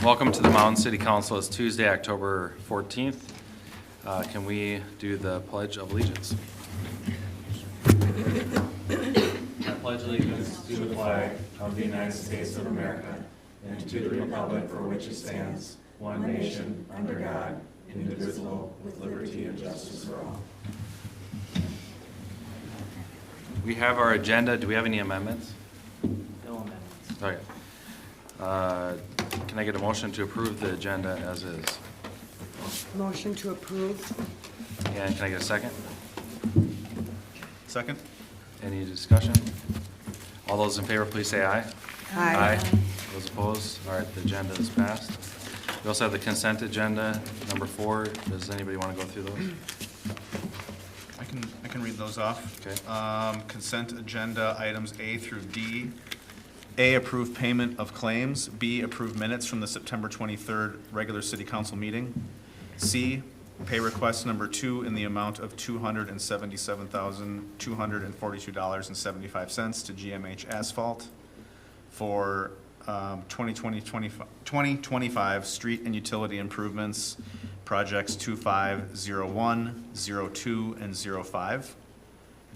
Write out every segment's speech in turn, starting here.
Welcome to the Mound City Council. It's Tuesday, October 14th. Can we do the Pledge of Allegiance? I pledge allegiance to the flag of the United States of America and to the republic for which it stands, one nation, under God, indivisible, with liberty and justice for all. We have our agenda. Do we have any amendments? No amendments. Okay. Can I get a motion to approve the agenda as is? Motion to approve. And can I get a second? Second? Any discussion? All those in favor, please say aye. Aye. Those opposed? All right, the agenda is passed. We also have the consent agenda, number 4. Does anybody want to go through those? I can read those off. Okay. Consent agenda items A through D. A, approve payment of claims. B, approve minutes from the September 23rd regular city council meeting. C, pay request number 2 in the amount of $277,242.75 to GMH Asphalt for 2025 street and utility improvements, projects 2501, 02, and 05.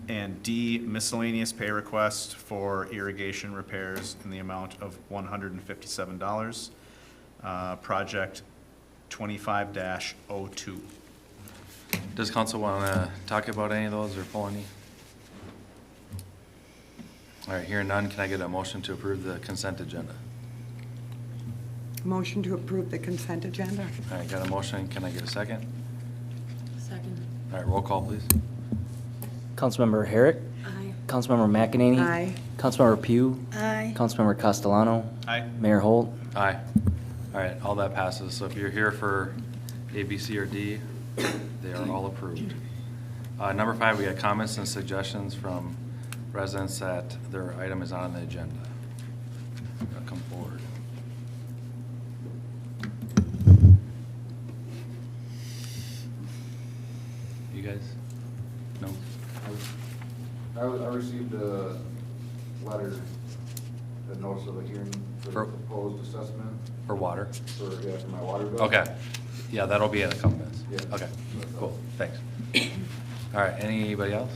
And D, miscellaneous pay request for irrigation repairs in the amount of $157, project 25-02. Does council want to talk about any of those or pull any? All right, hearing none, can I get a motion to approve the consent agenda? Motion to approve the consent agenda. All right, got a motion. Can I get a second? Second. All right, roll call, please. Councilmember Herrick. Aye. Councilmember McEnany. Aye. Councilmember Pugh. Aye. Councilmember Castellano. Aye. Mayor Holt. Aye. All right, all that passes. So if you're here for A, B, C, or D, they are all approved. Number 5, we got comments and suggestions from residents that their item is not on the agenda. They'll come forward. You guys? No? I received a letter, a notice of a hearing for the For- proposed assessment For water? for my water bill. Okay. Yeah, that'll be in a couple minutes. Yeah. Okay, cool, thanks. All right, anybody else?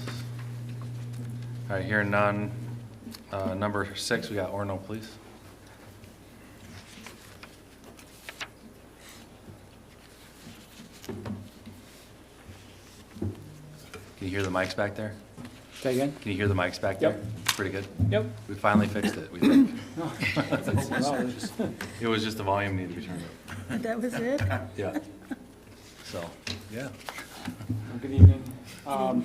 All right, hearing none. Number 6, we got Orno, please. Can you hear the mics back there? Say again? Can you hear the mics back Yep. there? Pretty good? Yep. We finally fixed it, we think. Well, it's- It was just the volume needed to be turned up. That was it? Yeah. So, yeah. Good evening. I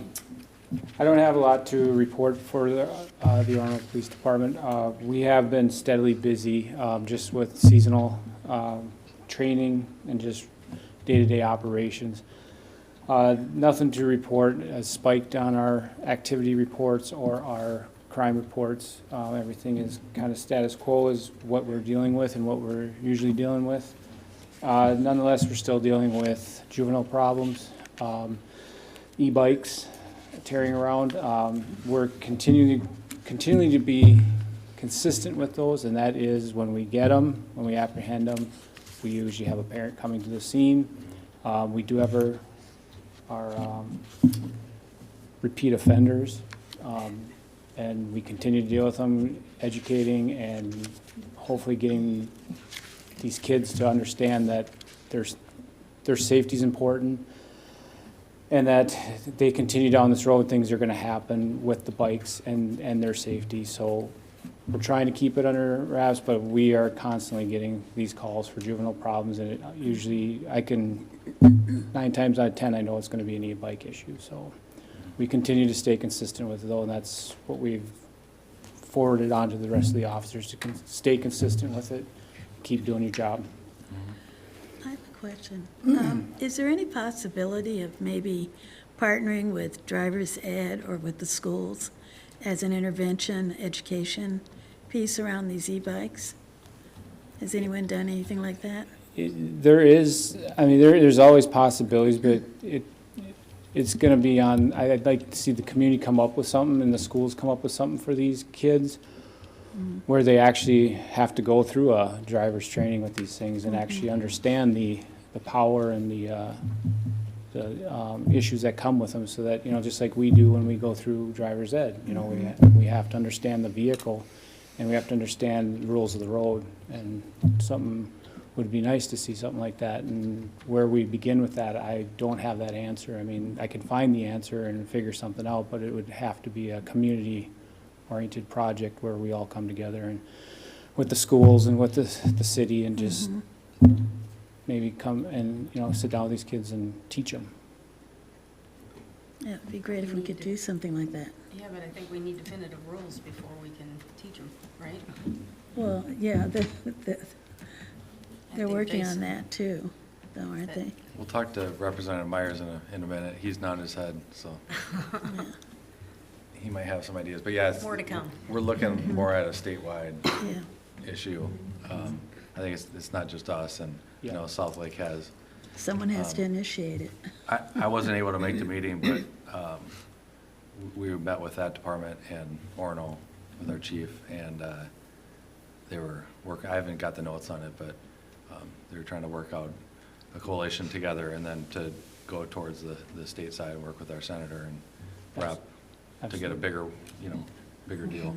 don't have a lot to report for the Arnold Police Department. We have been steadily busy just with seasonal training and just day-to-day operations. Nothing to report as spiked on our activity reports or our crime reports. Everything is kind of status quo is what we're dealing with and what we're usually dealing with. Nonetheless, we're still dealing with juvenile problems, e-bikes tearing around. We're continuing to be consistent with those, and that is when we get them, when we apprehend them, we usually have a parent coming to the scene. We do have our repeat offenders, and we continue to deal with them, educating and hopefully getting these kids to understand that their safety is important and that they continue down this road, things are going to happen with the bikes and their safety. So we're trying to keep it under wraps, but we are constantly getting these calls for juvenile problems, and it usually 9 times out of 10 I know it's going to be an e-bike issue. So we continue to stay consistent with it, though, and that's what we've forwarded on to the rest of the officers to stay consistent with it, keep doing your job. I have a question. Is there any possibility of maybe partnering with driver's ed or with the schools as an intervention, education piece around these e-bikes? Has anyone done anything like that? There is, I mean, there's always possibilities, but it's going to be on, I'd like to see the community come up with something and the schools come up with something for these kids. where they actually have to go through a driver's training with these things and actually understand the power and the issues that come with them, so that, you know, just like we do when we go through driver's ed, you know, we have to understand the vehicle, and we have to understand the rules of the road, and something would be nice to see something like that. And where we begin with that, I don't have that answer. I mean, I can find the answer and figure something out, but it would have to be a community-oriented project where we all come together and with the schools and with the city, and just maybe come and, you know, sit down with these kids and teach them. Yeah, it'd be great if we could do something like that. Yeah, but I think we need definitive rules before we can teach them, right? Well, yeah, they're think working basi- on that too, though, aren't they? We'll talk to Representative Myers in a minute. He's nodding his head, so he might have some ideas. But yeah, More to come. we're looking more at a statewide Yeah, issue. I think it's not just us, and, you know, South Lake has. someone has to initiate it. I wasn't able to make the meeting, but we met with that department in Orono with our chief, and they were working, I haven't got the notes on it, but they were trying to work out a coalition together, and then to go towards the state side and work with our senator and rep to get a bigger, you know, bigger deal.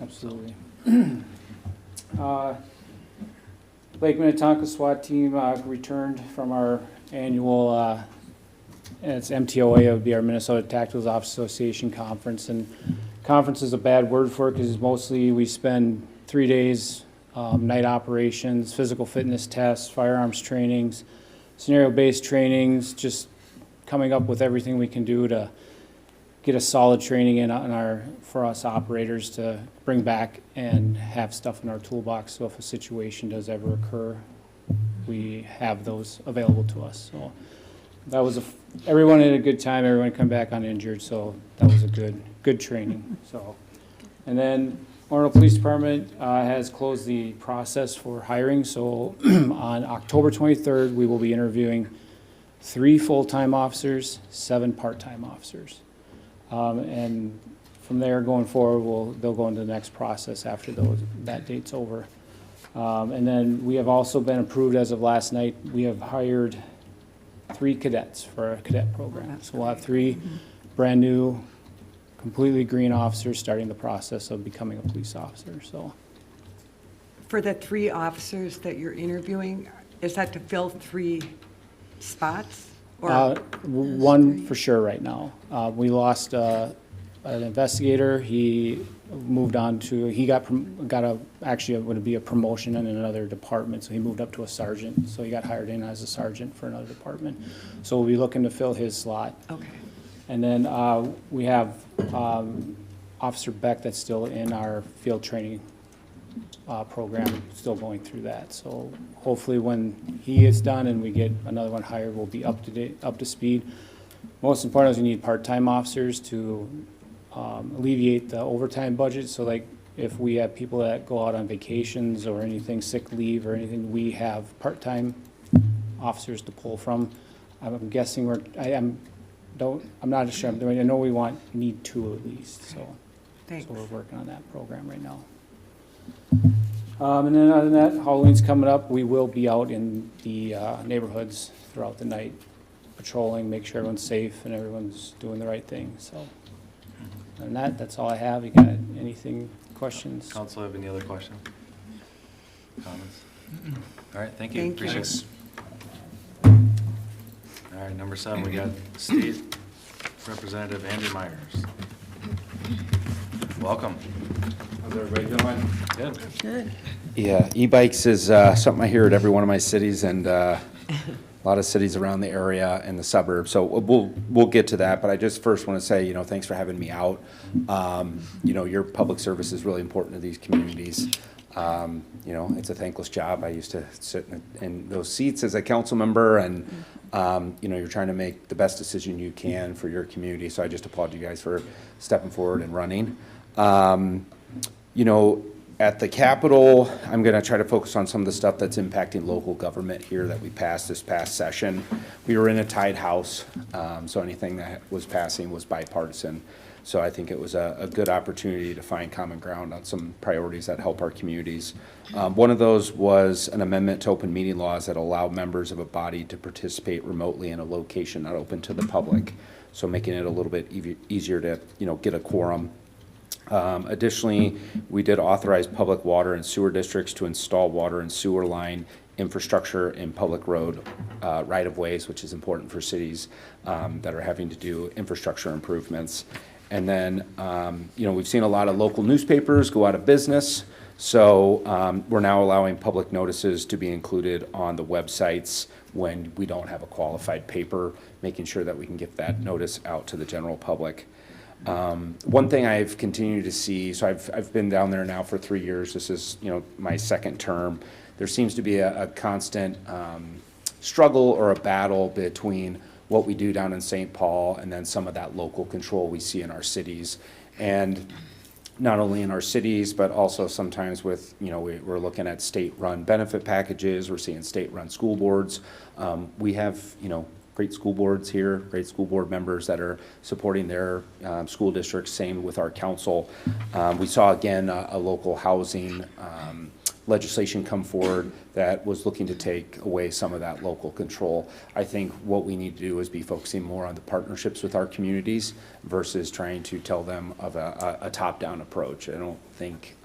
Absolutely. Lake Minnetonka SWAT team returned from our annual, it's MTOA, it would be our Minnesota Tactical Ops Association conference. And conference is a bad word for it, because mostly we spend 3 days, night operations, physical fitness tests, firearms trainings, scenario-based trainings, just coming up with everything we can do to get a solid training in for us operators to bring back and have stuff in our toolbox, so if a situation does ever occur, we have those available to us. So that was everyone had a good time. Everyone come back uninjured, so that was a good training. So, and then Orono Police Department has closed the process for hiring. So on October 23rd, we will be interviewing 3 full-time officers, 7 part-time officers. And from there going forward, they'll go into the next process after that date's over. And then we have also been approved as of last night. We have hired 3 cadets for our cadet program. So we'll have 3 brand-new, completely green officers starting the process of becoming a police officer, so. For the 3 officers that you're interviewing, is that to fill 3 spots? Or One for sure right now. We lost an investigator. He moved on to, actually it would be a promotion in another department, so he moved up to a sergeant. So he got hired in as a sergeant for another department. So we'll be looking to fill his slot. Okay. And then we have Officer Beck that's still in our field training program, still going through that. So hopefully when he is done and we get another one hired, we'll be up to speed. Most important is we need part-time officers to alleviate the overtime budget. So like if we have people that go out on vacations or anything, sick leave or anything, we have part-time officers to pull from. I'm guessing I'm not sure. I know we need 2 at least. So Thanks. we're working on that program right now. And then other than that, Halloween's coming up. We will be out in the neighborhoods throughout the night, patrolling, make sure everyone's safe and everyone's doing the right thing. So, other than that's all I have. You got anything, questions? Council, have any other questions? Comments? All right, thank you. Thank you. Appreciate it. All right, number 7, we got State Representative Andy Myers. Welcome. How's everybody doing? Good. Good. Yeah, e-bikes is something I hear at every one of my cities, and a lot of cities around the area and the suburbs. So we'll get to that, but I just first want to say, you know, thanks for having me out. You know, your public service is really important to these communities. You know, it's a thankless job. I used to sit in those seats as a council member, and you know, you're trying to make the best decision you can for your community. So I just applaud you guys for stepping forward and running. You know, at the Capitol, I'm going to try to focus on some of the stuff that's impacting local government here that we passed this past session. We were in a tied house, so anything that was passing was bipartisan. So I think it was a good opportunity to find common ground on some priorities that help our communities. One of those was an amendment to open meeting laws that allow members of a body to participate remotely in a location not open to the public. So making it a little bit easier to, get a quorum. Additionally, we did authorize public water and sewer districts to install water and sewer line infrastructure in public road right-of-ways, which is important for cities that are having to do infrastructure improvements. And then, we've seen a lot of local newspapers go out of business. So we're now allowing public notices to be included on the websites when we don't have a qualified paper, making sure that we can get that notice out to the general public. One thing I've continued to see, so I've been down there now for 3 years. This is, my second term. There seems to be a constant struggle or a battle between what we do down in St. Paul and then some of that local control we see in our cities. And not only in our cities, but also sometimes with, we're looking at state-run benefit packages. We're seeing state-run school boards. We have, great school boards here, great school board members that are supporting their school districts, same with our council. We saw, again, a local housing legislation come forward that was looking to take away some of that local control. I think what we need to do is be focusing more on the partnerships with our communities versus trying to tell them of a top-down approach. I don't think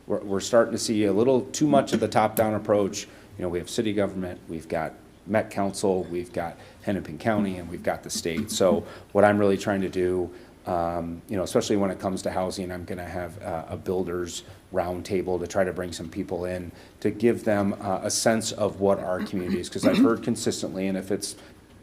we're starting to see a little too much of the top-down approach. We have city government, we've got Met Council, we've got Hennepin County, and we've got the state. So what I'm really trying to do, especially when it comes to housing, I'm going to have a builders roundtable to try to bring some people in to give them a sense of what our community is. Because I've heard consistently, and if it's,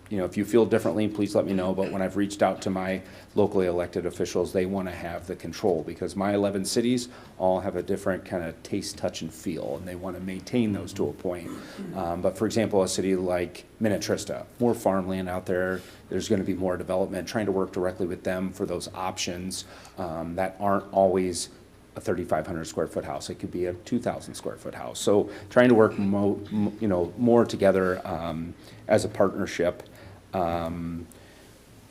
if you feel differently, please let me know. But when I've reached out to my locally elected officials, they want to have the control because my 11 cities all have a different kind of taste, touch, and feel, and they want to maintain those to a point. But for example, a city like Minnetrista, more farmland out there, there's going to be more development, trying to work directly with them for those options that aren't always a 3,500 square foot house. It could be a 2,000 square foot house. So trying to work more together as a partnership.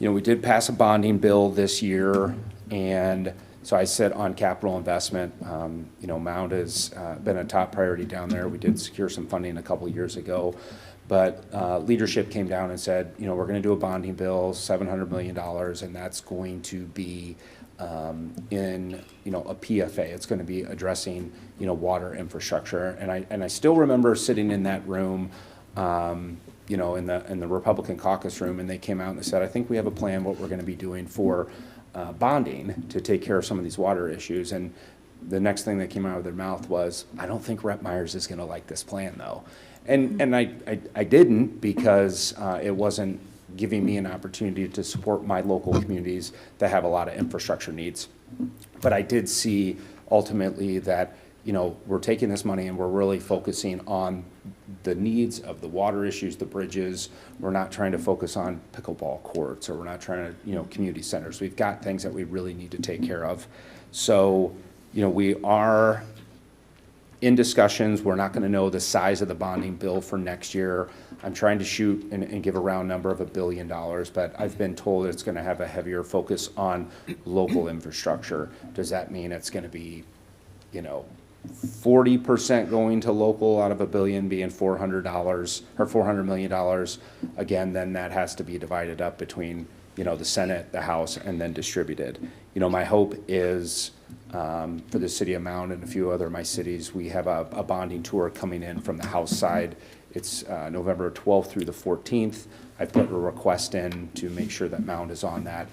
We did pass a bonding bill this year, and so I sit on capital investment. Mound has been a top priority down there. We did secure some funding a couple years ago, but leadership came down and said, we're going to do a bonding bill, $700 million, and that's going to be in a PFA. It's going to be addressing water infrastructure. And I still remember sitting in that room. In the Republican caucus room, and they came out and they said, I think we have a plan what we're going to be doing for bonding to take care of some of these water issues. And the next thing that came out of their mouth was, I don't think Rep Myers is going to like this plan, though. And I didn't because it wasn't giving me an opportunity to support my local communities that have a lot of infrastructure needs. But I did see ultimately that we're taking this money and we're really focusing on the needs of the water issues, the bridges. We're not trying to focus on pickleball courts, or we're not trying to, community centers. We've got things that we really need to take care of. So, we are in discussions. We're not going to know the size of the bonding bill for next year. I'm trying to shoot and give a round number of $1 billion, but I've been told it's going to have a heavier focus on local infrastructure. Does that mean it's going to be, 40% going to local out of $1 billion being $400 or $400 million? Again, then that has to be divided up between, the Senate, the House, and then distributed. My hope is for the city of Mound and a few other of my cities, we have a bonding tour coming in from the House side. It's November 12th through the 14th. I put a request in to make sure that Mound is on that.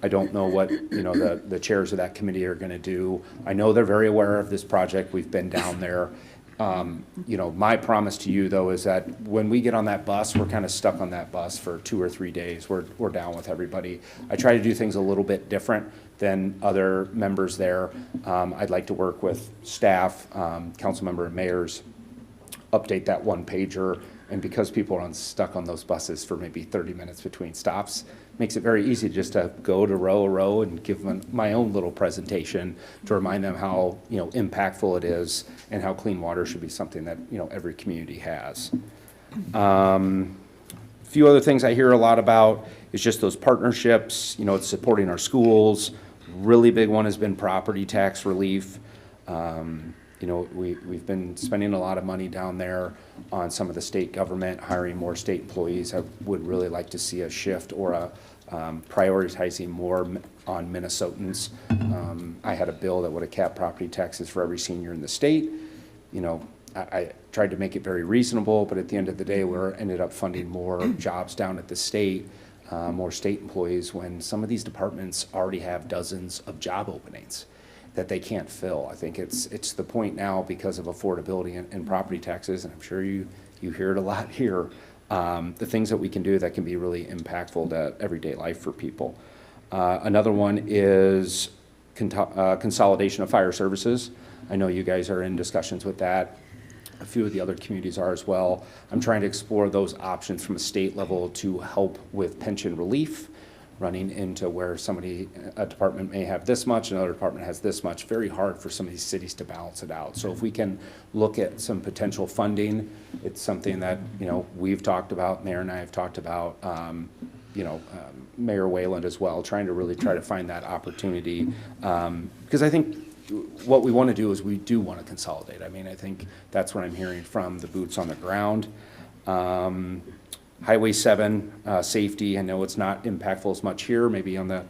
I don't know what, the chairs of that committee are going to do. I know they're very aware of this project. We've been down there. My promise to you, though, is that when we get on that bus, we're kind of stuck on that bus for 2 or 3 days. We're down with everybody. I try to do things a little bit different than other members there. I'd like to work with staff, council member and mayors, update that one pager. And because people are stuck on those buses for maybe 30 minutes between stops, makes it very easy just to go to row and give them my own little presentation to remind them how impactful it is and how clean water should be something that every community has. few other things I hear a lot about is just those partnerships, you know, it's supporting our schools. Really big one has been property tax relief. You know, we've been spending a lot of money down there on some of the state government, hiring more state employees. I would really like to see a shift or a prioritizing more on Minnesotans. I had a bill that would have capped property taxes for every senior in the state. You know, I tried to make it very reasonable, but at the end of the day, we ended up funding more jobs down at the state, more state employees, when some of these departments already have dozens of job openings that they can't fill. I think it's the point now, because of affordability and property taxes, and I'm sure you hear it a lot here, the things that we can do that can be really impactful to everyday life for people. Another one is consolidation of fire services. I know you guys are in discussions with that. A few of the other communities are as well. I'm trying to explore those options from a state level to help with pension relief, running into where a department may have this much, another department has this much. Very hard for some of these cities to balance it out. So if we can look at some potential funding, it's something that, you know, we've talked about, Mayor and I have talked about, Mayor Wayland as well, trying to find that opportunity. Because I think what we want to do is we do want to consolidate. I mean, I think that's what I'm hearing from the boots on the ground. Highway 7 safety, I know it's not impactful as much here, maybe on the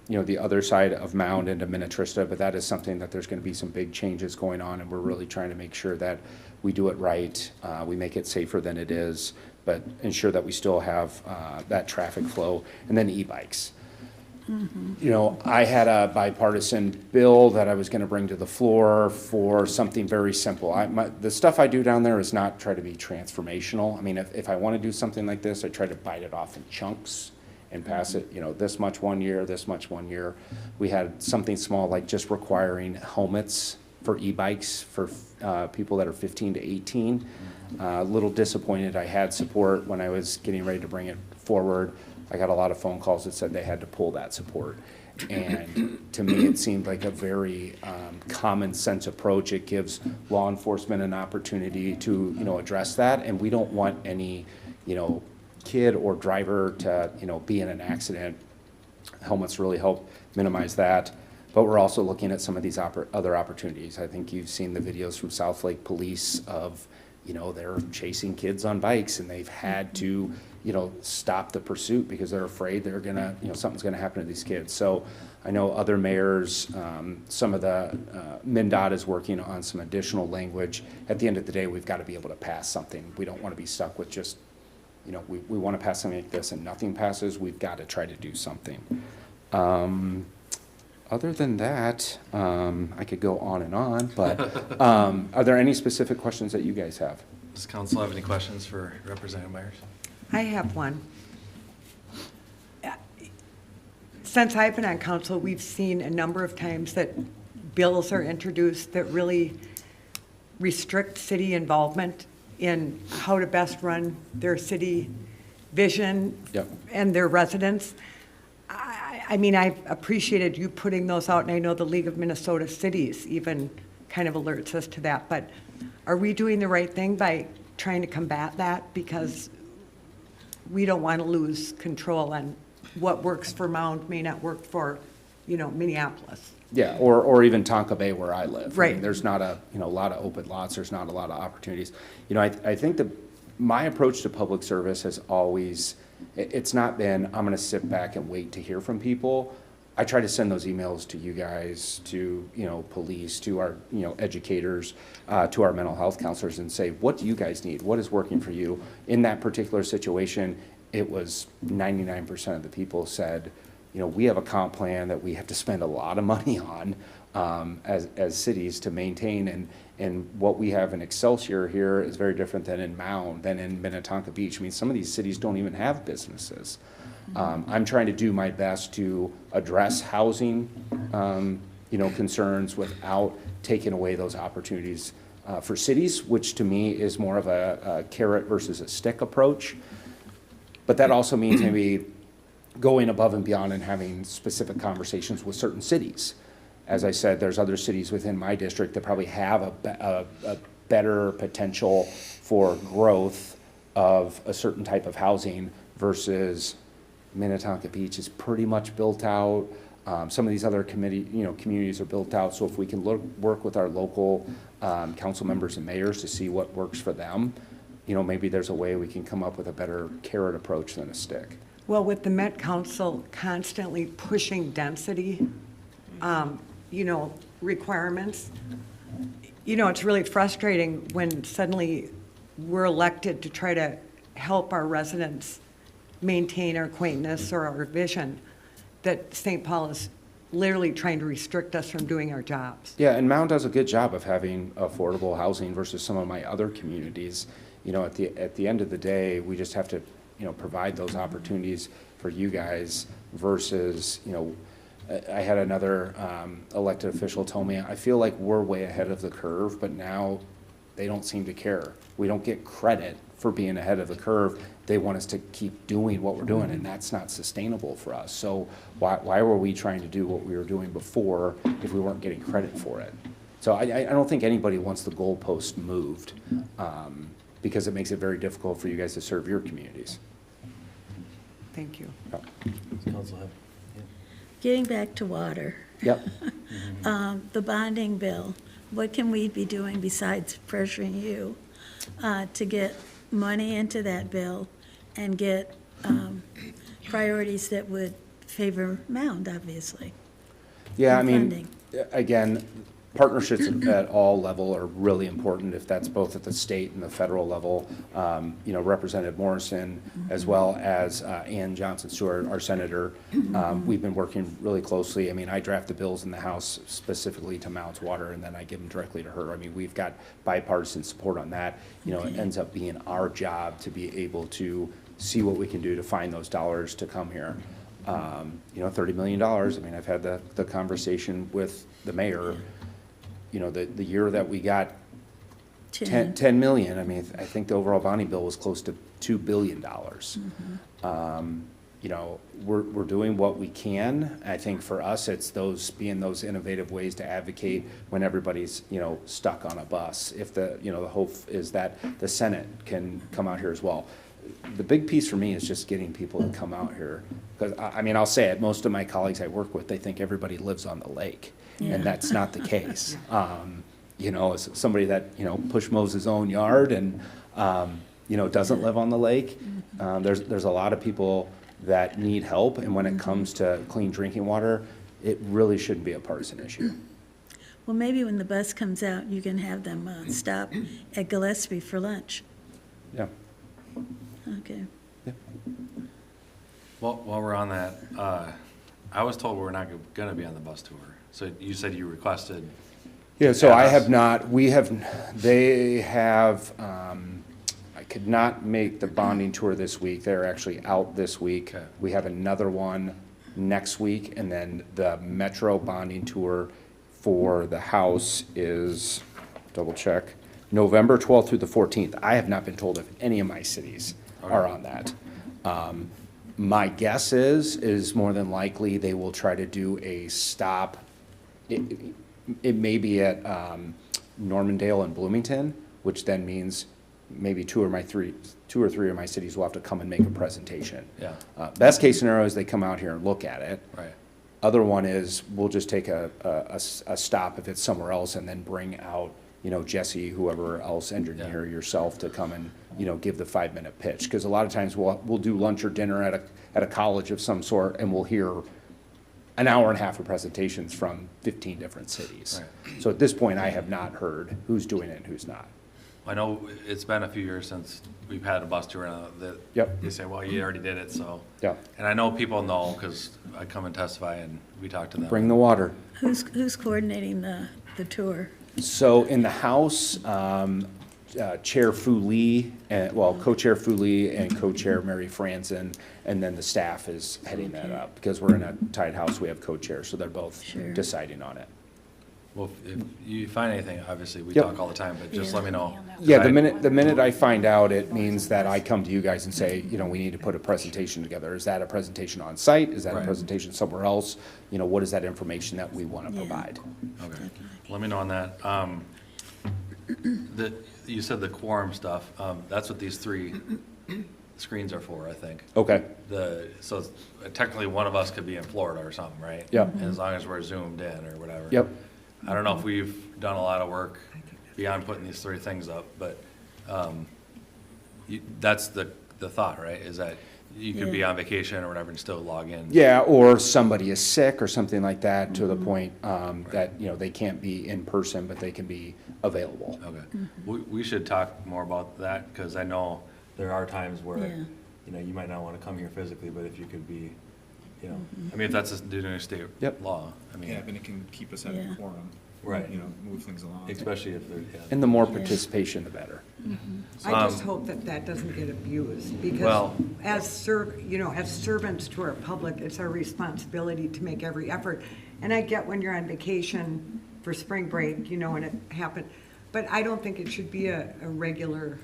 the other side of Mound into Minnetrista, but that is something that there's going to be some big changes going on, and we're really trying to make sure that we do it right, we make it safer than it is, but ensure that we still have that traffic flow. And then e-bikes. You know, I had a bipartisan bill that I was going to bring to the floor for something very simple. The stuff I do down there is not try to be transformational. I mean, if I want to do something like this, I try to bite it off in chunks and pass it, you know, this much one year, this much one year. We had something small like just requiring helmets for e-bikes for people that are 15 to 18. A little disappointed. I had support when I was getting ready to bring it forward. I got a lot of phone calls that said they had to pull that support. And to me, it seemed like a very common sense approach. It gives law enforcement an opportunity to, address that. And we don't want any, kid or driver to, be in an accident. Helmets really help minimize that. But we're also looking at some of these other opportunities. I think you've seen the videos from South Lake Police of, they're chasing kids on bikes and they've had to, stop the pursuit because they're afraid they're gonna, something's gonna happen to these kids. So I know other mayors, some of the, MnDOT is working on some additional language. At the end of the day, we've got to be able to pass something. We don't want to be stuck with just, we want to pass something like this and nothing passes. We've got to try to do something. Other than that, I could go on, but are there any specific questions that you guys have? Does council have any questions for Representative Myers? I have one. Since I've been on council, we've seen a number of times that bills are introduced that really restrict city involvement in how to best run their city vision. Yep. And their residents. I mean, I've appreciated you putting those out, and I know the League of Minnesota Cities even kind of alerts us to that, but are we doing the right thing by trying to combat that? Because we don't want to lose control on what works for Mound may not work for, Minneapolis. Yeah, or even Tonka Bay where I live. Right. I mean, there's not a lot of open lots. There's not a lot of opportunities. I think my approach to public service has always, it's not been, I'm going to sit back and wait to hear from people. I try to send those emails to you guys, to, police, to our, educators, to our mental health counselors and say, what do you guys need? What is working for you? In that particular situation, it was 99% of the people said, we have a comp plan that we have to spend a lot of money on as cities to maintain, and what we have in Excelsior here is very different than in Mound, than in Minnetonka Beach. I mean, some of these cities don't even have businesses. I'm trying to do my best to address housing, concerns without taking away those opportunities for cities, which to me is more of a carrot versus a stick approach. But that also means maybe going above and beyond and having specific conversations with certain cities. As I said, there's other cities within my district that probably have a better potential for growth of a certain type of housing versus Minnetonka Beach is pretty much built out. Some of these other communities are built out, so if we can work with our local council members and mayors to see what works for them, maybe there's a way we can come up with a better carrot approach than a stick. Well, with the Met Council constantly pushing density, requirements, it's really frustrating when suddenly we're elected to try to help our residents maintain our quaintness or our vision, that St. Paul is literally trying to restrict us from doing our jobs. Yeah, and Mound does a good job of having affordable housing versus some of my other communities. At the end of the day, we just have to, provide those opportunities for you guys versus, I had another elected official tell me, I feel like we're way ahead of the curve, but now they don't seem to care. We don't get credit for being ahead of the curve. They want us to keep doing what we're doing, and that's not sustainable for us. So why were we trying to do what we were doing before if we weren't getting credit for it? So I don't think anybody wants the goalpost moved, because it makes it very difficult for you guys to serve your communities. Thank you. Council have? Getting back to water, Yep. the bonding bill, what can we be doing besides pressuring you to get money into that bill and get priorities that would favor Mound, obviously? Yeah, I And mean, funding. again, partnerships at all level are really important, if that's both at the state and the federal level. Representative Morrison, as well as Ann Johnson Stewart, our senator, we've been working really closely. I mean, I draft the bills in the House specifically to Mound's water, and then I give them directly to her. I mean, we've got bipartisan support on that. It ends up being our job to be able to see what we can do to find those dollars to come here. $30 million. I mean, I've had the conversation with the mayor. The year that we got 10 million, I mean, I think the overall bonding bill was close to $2 billion. We're doing what we can. I think for us, it's those innovative ways to advocate when everybody's, stuck on a bus. If the hope is that the Senate can come out here as well. The big piece for me is just getting people to come out here. Because, I'll say it, most of my colleagues I work with, they think everybody lives on the lake. Yeah. And that's not the case. As somebody that, push mows his own yard and, doesn't live on the lake, there's a lot of people that need help. And when it comes to clean drinking water, it really shouldn't be a partisan issue. Well, maybe when the bus comes out, you can have them stop at Gillespie for lunch. Yeah. Okay. Well, while we're on that, I was told we're not going to be on the bus tour. So you said you requested. Yeah, so I Yes. have not, they have, I could not make the bonding tour this week. They're actually out this week. Okay. We have another one next week, and then the Metro bonding tour for the House is, double check, November 12th through the 14th. I have not been told if any of my cities are on that. My guess is more than likely they will try to do a stop. It may be at Normandale and Bloomington, which then means maybe two or three of my cities will have to come and make a presentation. Yeah. Best case scenario is they come out here and look at it. Right. Other one is we'll just take a stop if it's somewhere else and then bring out, Jesse, whoever else, engineer, yourself to come and, give the 5-minute pitch. Because a lot of times we'll do lunch or dinner at a college of some sort, and we'll hear an hour and a half of presentations from 15 different cities. Right. So at this point, I have not heard who's doing it and who's not. I know it's been a few years since we've had a bus tour, and Yep. you say, well, you already did it, so. Yeah. And I know people know, because I come and testify, and we talk to them. Bring the water. Who's coordinating the tour? So in the House, Chair Fu Lee, Co-Chair Fu Lee and Co-Chair Mary Franzen, and then the staff is heading that up. Because we're in a tight House, we have co-chairs, so they're both Sure. deciding on it. Well, if you find anything, obviously, we Yep. talk all the time, but just Yeah. let me know. Yeah, 'Cause the minute I find out, it means that I come to you guys and say, we need to put a presentation together. Is that a presentation on site? Is that a Right. presentation somewhere else? What is that information that we want to Yeah. provide? Okay, let me know on that. You said the quorum stuff, that's what these 3 screens are for, I think. Okay, So technically, one of us could be in Florida or something, right? Yep. And as long as we're zoomed in or whatever. yep. I don't know if we've done a lot of work beyond putting these 3 things up, but that's the thought, right? Is that you could be Yeah. on vacation or whatever and still log in. Yeah, or somebody is sick or something like that to the point that, you know, they can't be in person, but they can be available. Okay. We should talk more about that, because I know there are times where, Yeah. you know, you might not want to come here physically, but if you could be, you know, I mean, if that's due to state Yep. law, I mean, Yeah, but it can keep us at a Yeah. quorum. Right. You know, move things along. especially if they're, yeah. And the more participation, the better. I just hope that that doesn't get abused, because Well- as as servants to our public, it's our responsibility to make every effort. And I get when you're on vacation for spring break, you know, when it happened, but I don't think it should be a regular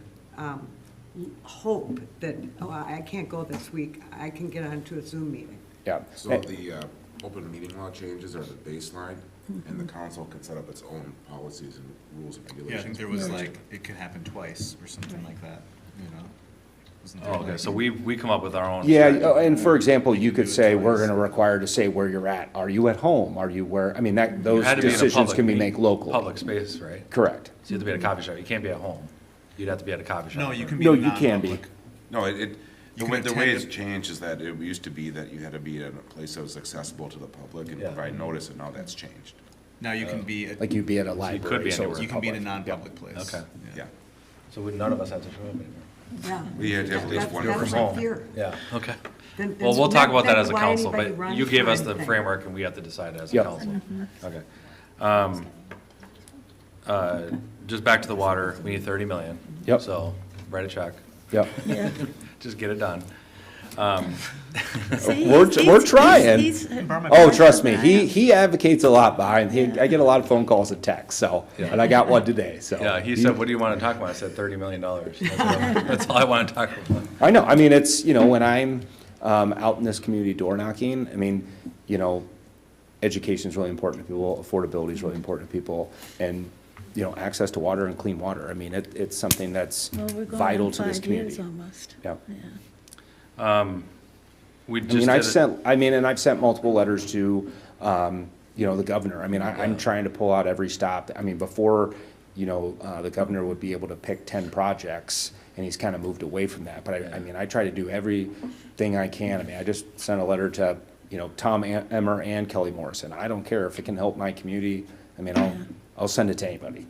hope that, oh, I can't go this week, I can get onto a Zoom meeting. Yeah. So the open meeting law changes are the baseline, and the council can set up its own policies and rules and Yeah, I regulations. think there was like, it could happen twice or something like that, you know? Wasn't there Oh, okay, like- so we come up with our own. Yeah, strategy. and for example, you could do it say, we're twice. gonna require to say where you're at. Are you at home? Are you where, I mean, that, those You had to be in a decisions public can be meeting- made locally. Public space, right? Correct. So you have to be at a coffee shop, you can't be at home, you'd have to be at a coffee shop. No, you can be No, in you can be. non-public. No, You the can way attend it's it. changed is that it used to be that you had to be in a place that was accessible to the public and Yeah. provide notice, and now that's changed. Now you can be, Like you'd be at a could library, be so anywhere. it's you can be in a public. non-public place. Okay. Yeah. So none of us have to show up anymore. Yeah. We had to have at least That's- one that's person. my fear. Yeah, okay. Then- Well, we'll talk about that as a why council, anybody but runs you gave for us the anything. framework and we have to decide as a Yep. council. Okay. Just back to the water, we need 30 million. Yep. So write a check, Yep. Yeah. just get it done. See, We're he's- trying. he's- Oh, trust me, he advocates a lot behind, I get a lot of phone calls and texts, so, Yeah. and I got one today, so. Yeah, he said, what do you want to talk about? I said $30 million. That's all I want to talk about. I know, I mean, it's, you know, when I'm out in this community door knocking, I mean, you know, education is really important to people, affordability is really important to people, and, you know, access to water and clean water, I mean, it's something that's Well, we're going vital on to this 5 years community. almost. Yeah. Yeah. We I just mean, did it. I've sent multiple letters to, you know, the governor. I mean, I'm trying to pull out every stop. I mean, before, you know, the governor would be able to pick 10 projects, and he's kind of moved away from that. But I mean, I try to do everything I can. I mean, I just sent a letter to, you know, Tom Emmer and Kelly Morrison. I don't care if it can help my community. I mean, I'll send it to anybody.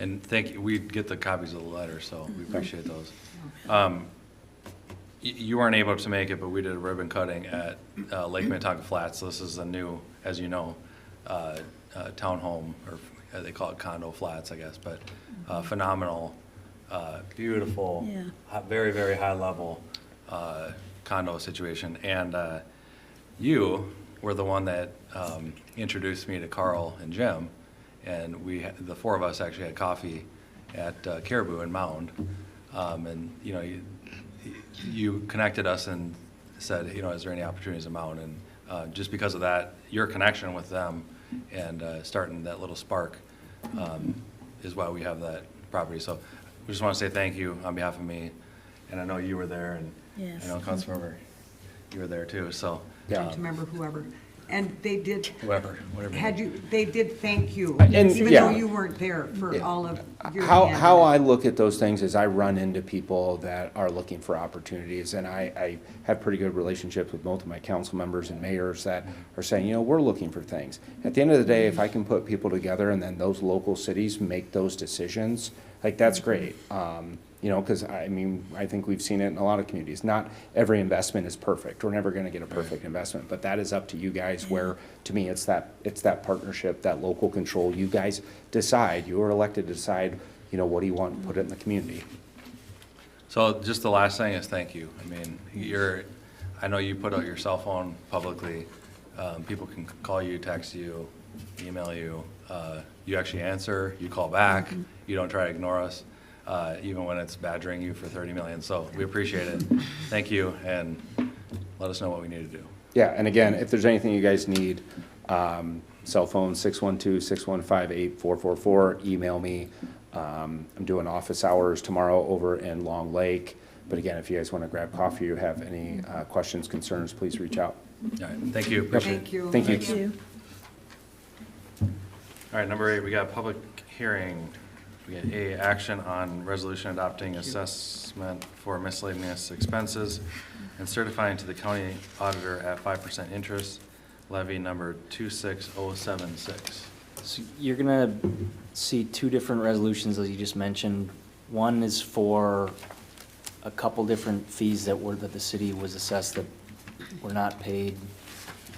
And thank you, we get the copies of the letter, so we appreciate those. You weren't able to make it, but we did a ribbon cutting at Lake Minnetonka Flats. So this is a new, as you know, townhome, or they call it condo flats, I guess, but phenomenal, beautiful, Yeah. very, very high level condo situation. And you were the one that introduced me to Carl and Jim, and the 4 of us actually had coffee at Caribou in Mound. And, you know, you connected us and said, you know, is there any opportunities in Mound? And just because of that, your connection with them and starting that little spark is why we have that property. So we just want to say thank you on behalf of me. And I know you were there, and Yes. I know Councilmember, you were there too, so. Yeah. Remember whoever. And they did, Whatever. they did thank you, And, even yeah. though you weren't there for all of your. How handling. I look at those things is I run into people that are looking for opportunities, and I have pretty good relationships with both of my council members and mayors that are saying, you know, we're looking for things. At the end of the day, if I can put people together and then those local cities make those decisions, like, that's great. You know, because, I mean, I think we've seen it in a lot of communities. Not every investment is perfect. We're never gonna get a perfect investment, but that is up to you guys, where, to me, it's that partnership, that local control. You guys decide, you are elected to decide, you know, what do you want to put in the community. So just the last thing is thank you. I mean, I know you put out your cell phone publicly. People can call you, text you, email you. You actually answer, you call back, you don't try to ignore us, even when it's badgering you for 30 million. So we appreciate it. Thank you, and let us know what we need to do. Yeah, and again, if there's anything you guys need, Cell phone 612-615-8444. Email me. I'm doing office hours tomorrow over in Long Lake. But again, if you guys want to grab coffee or have any questions, concerns, please reach out. All right, thank you, appreciate it. Thank you. Thank you. Thank you. All right, number 8, we got public hearing. We got A, action on resolution adopting assessment for miscellaneous expenses and certifying to the county auditor at 5% interest, levy number 26076. So you're gonna see two different resolutions, as you just mentioned. One is for a couple different fees that the city was assessed that were not paid.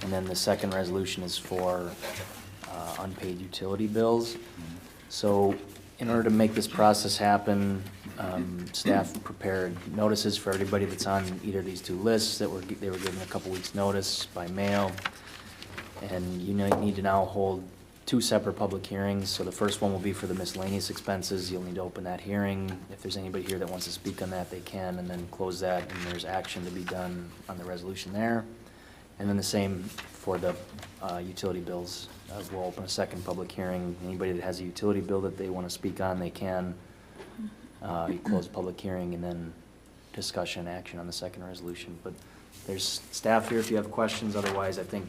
And then the second resolution is for unpaid utility bills. So in order to make this process happen, staff prepared notices for everybody that's on either of these two lists that they were given a couple weeks' notice by mail. And you need to now hold two separate public hearings. So the first one will be for the miscellaneous expenses. You'll need to open that hearing. If there's anybody here that wants to speak on that, they can, and then close that, and there's action to be done on the resolution there. And then the same for the utility bills. We'll open a second public hearing. Anybody that has a utility bill that they want to speak on, they can. You close the public hearing and then discussion, action on the second resolution. But there's staff here if you have questions. Otherwise, I think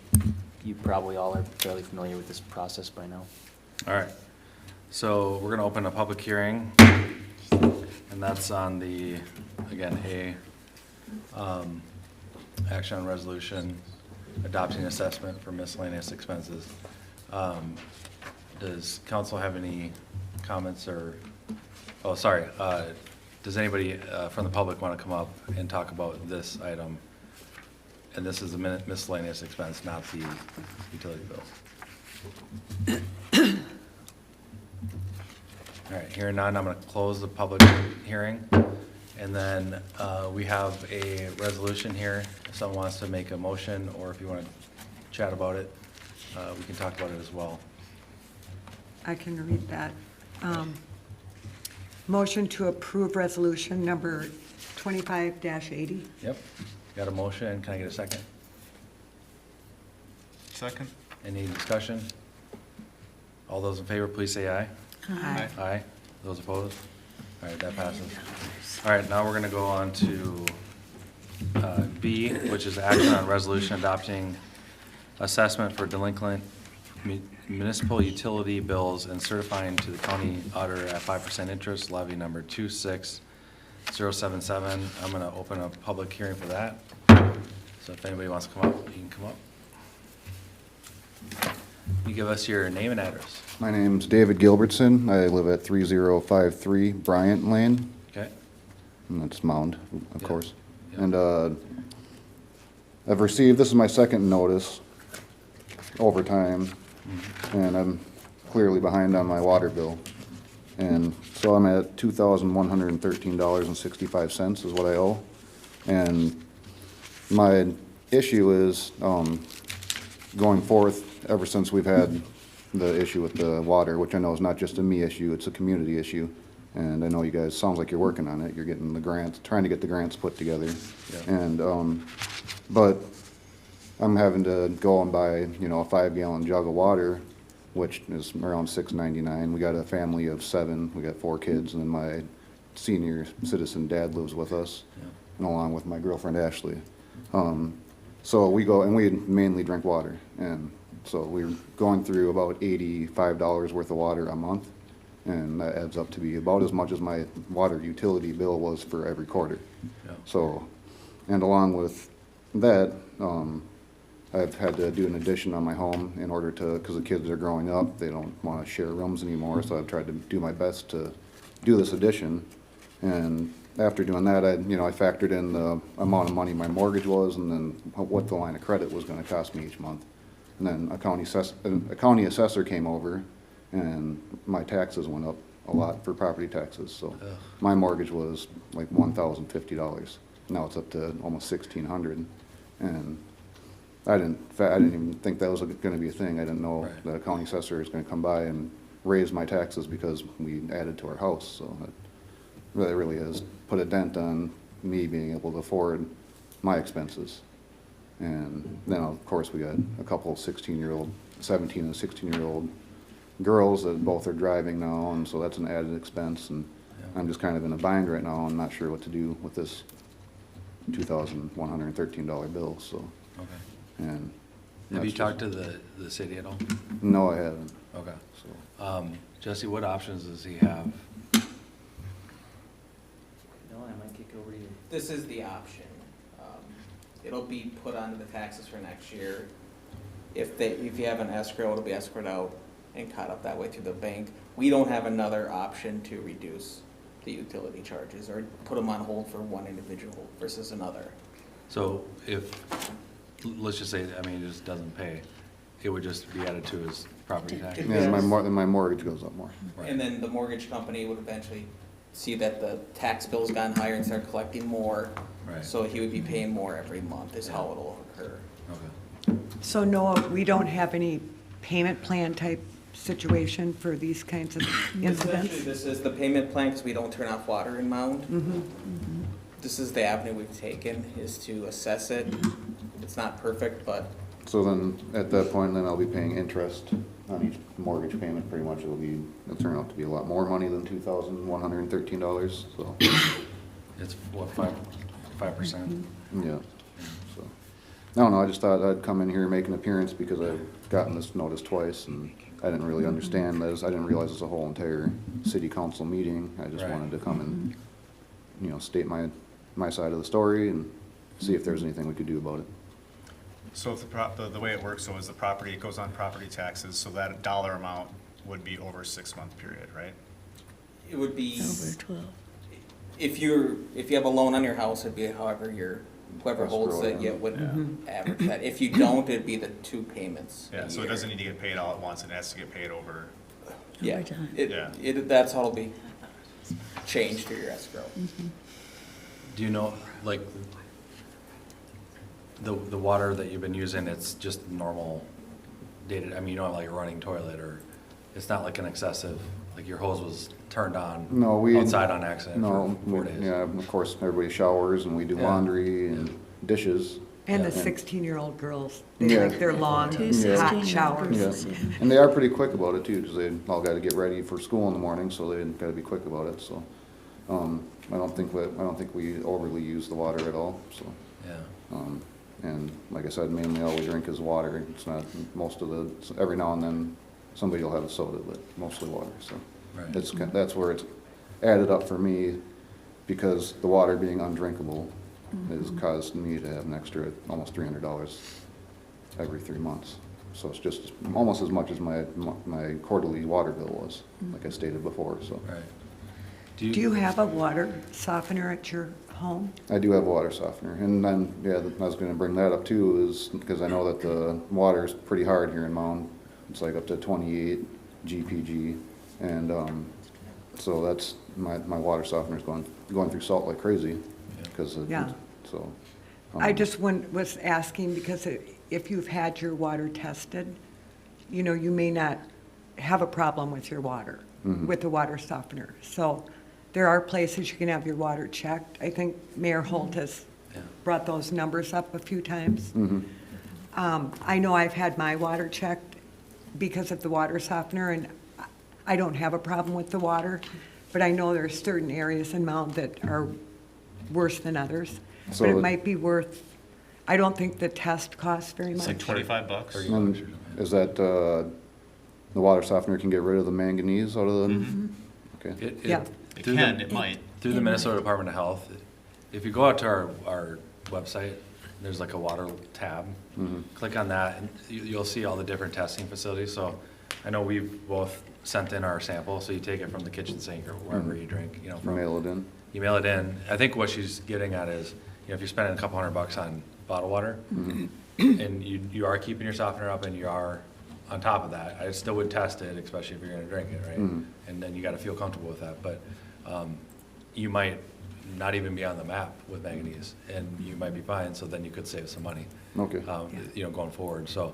you probably all are fairly familiar with this process by now. All right, so we're gonna open a public hearing, and that's on the, again, A, action on resolution adopting assessment for miscellaneous expenses. Does council have any comments or, oh, sorry, does anybody from the public want to come up and talk about this item? And this is a miscellaneous expense, not the utility bill. All right, hearing none, I'm going to close the public hearing. And then we have a resolution here. If someone wants to make a motion, or if you want to chat about it, we can talk about it as well. I can read that. Motion to approve resolution number 25-80. Yep, got a motion. Can I get a second? Second? Any discussion? All those in favor, please say aye. Aye. Aye. Those opposed? All right, that passes. All right, now we're going to go on to B, which is action on resolution adopting assessment for delinquent municipal utility bills and certifying to the county auditor at 5% interest, levy number 26077. I'm going to open a public hearing for that. So if anybody wants to come up, you can come up. You give us your name and address. My name's David Gilbertson. I live at 3053 Bryant Lane, Okay? and that's Mound, of Yeah. course. Yeah. And I've received, this is my second notice over time, and I'm clearly behind on my water bill. And so I'm at $2,113.65 is what I owe. And my issue is, going forth, ever since we've had the issue with the water, which I know is not just a me issue, it's a community issue. And I know you guys, sounds like you're working on it, you're getting the grants, trying to get the grants put together. Yeah. And, but I'm having to go and buy, you know, a 5-gallon jug of water, which is around $6.99. We got a family of 7, we got 4 kids, and then my senior citizen dad lives with us, and along with my girlfriend Ashley. So we go, and we mainly drink water, and so we're going through about $85 worth of water a month, and that adds up to be about as much as my water utility bill was for every quarter. Yeah. So, and along with that, I've had to do an addition on my home in order to, because the kids are growing up, they don't want to share rooms anymore, so I've tried to do my best to do this addition. And after doing that, I factored in the amount of money my mortgage was, and then what the line of credit was going to cost me each month. And then a county assessor came over, and my taxes went up a lot for property taxes. So Ugh. my mortgage was like $1,050. Now it's up to almost $1,600, and I didn't even think that was going to be a thing. I didn't know Right. that a county assessor is going to come by and raise my taxes because we added to our house. So that really has put a dent on me being able to afford my expenses. And then, of course, we got a couple 16-year-old, 17 and 16-year-old girls that both are driving now, and so that's an added expense, and I'm just kind of in a bind right now. I'm not sure what to do with this $2,113 bill, so, Okay. and. Have you that's talked to the city at all? just- No, I haven't, Okay. so. Jesse, what options does he have? No, I might kick it over to you. This is the option. It'll be put onto the taxes for next year. If you have an escrow, it'll be escrowed out and caught up that way through the bank. We don't have another option to reduce the utility charges or put them on hold for one individual versus another. So if, let's just say, I mean, it just doesn't pay, it would just be added to his property tax? It- Yeah, my mortgage goes up more. Right. And then the mortgage company would eventually see that the tax bill's gone higher and start collecting more. Right. So he would be paying more every month is how it'll occur. Okay. So Noah, we don't have any payment plan type situation for these kinds of Essentially, incidents? this is the payment plan because we don't turn off water in Mound. Mhm. This is the avenue we've taken, is to assess it. It's not perfect, but So then, at that point, then I'll be paying interest on each mortgage payment, pretty much. It'll turn out to be a lot more money than $2,113, so, It's what, 5%? yeah, so. I don't know, I just thought I'd come in here and make an appearance because I've gotten this notice twice, and I didn't really understand this. I didn't realize it's a whole entire city council meeting. I just Right. wanted to come and, state my side of the story and see if there's anything we could do about it. So if the way it works, so is the property, it goes on property taxes, so that dollar amount would be over a 6-month period, right? it would be, Over 12. if you have a loan on your house, it'd be whoever holds Escrow, it, yeah. would average that. If you don't, it'd be the 2 payments Yeah, a so it year. doesn't need to get paid all at once, it has to get paid over. Yeah, Over time. Yeah. that's how it'll be changed through your escrow. Do you know, like, the water that you've been using, it's just normal dated, I mean, you don't have like a running toilet, or it's not like an excessive, like your hose was turned on No, outside on accident No, for 4 days? yeah, of course, everybody showers and we do Yeah. laundry and dishes. And the Yeah. 16-year-old girls, they Yeah. like their long, Two hot 16-year-old showers. girls. Yeah, and they are pretty quick about it too, because they all gotta get ready for school in the morning, so they gotta be quick about it, so. I don't think we overly use the water at all, so. Yeah. And like I said, mainly all we drink is water. It's not, every now and then, somebody will have a soda, but mostly water, so. Right. That's where it's added up for me, because the water being undrinkable has caused me to have an extra almost $300 every 3 months. So it's just almost as much as my quarterly water bill was, like I stated before, so. Right. Do you have a water softener at your home? I do have a water softener, and then, yeah, I was gonna bring that up too, is because I know that the water is pretty hard here in Mound. It's like up to 28 GPG, and, so that's, my water softener's going through salt like crazy, because of, Yeah. so. I just was asking because if you've had your water tested, you may not have a problem with your water, with the water softener. So there are places you can have your water checked. I think Mayor Holt has Yeah. brought those numbers up a few times. Mhm. I know I've had my water checked because of the water softener, and I don't have a problem with the water, but I know there are certain areas in Mound that are worse than others. So But it the- might be worth, I don't think the test costs very much. It's like 25 bucks. $30 And or something. is that, the water softener can get rid of the manganese out of the, okay. Yeah. It through can, the- it might. Through the Minnesota Department of Health, if you go out to our website, there's like a water tab. Click on that, and you'll see all the different testing facilities. So I know we've both sent in our sample, so you take it from the kitchen sink or wherever you drink, from. Mail it in. You mail it in. I think what she's getting at is, if you're spending a couple $100 on bottled water, and you are keeping your softener up and you are on top of that, I still would test it, especially if you're gonna drink it, right? And then you gotta feel comfortable with that, but, you might not even be on the map with manganese, and you might be fine, so then you could save some money. Okay. Going forward, so,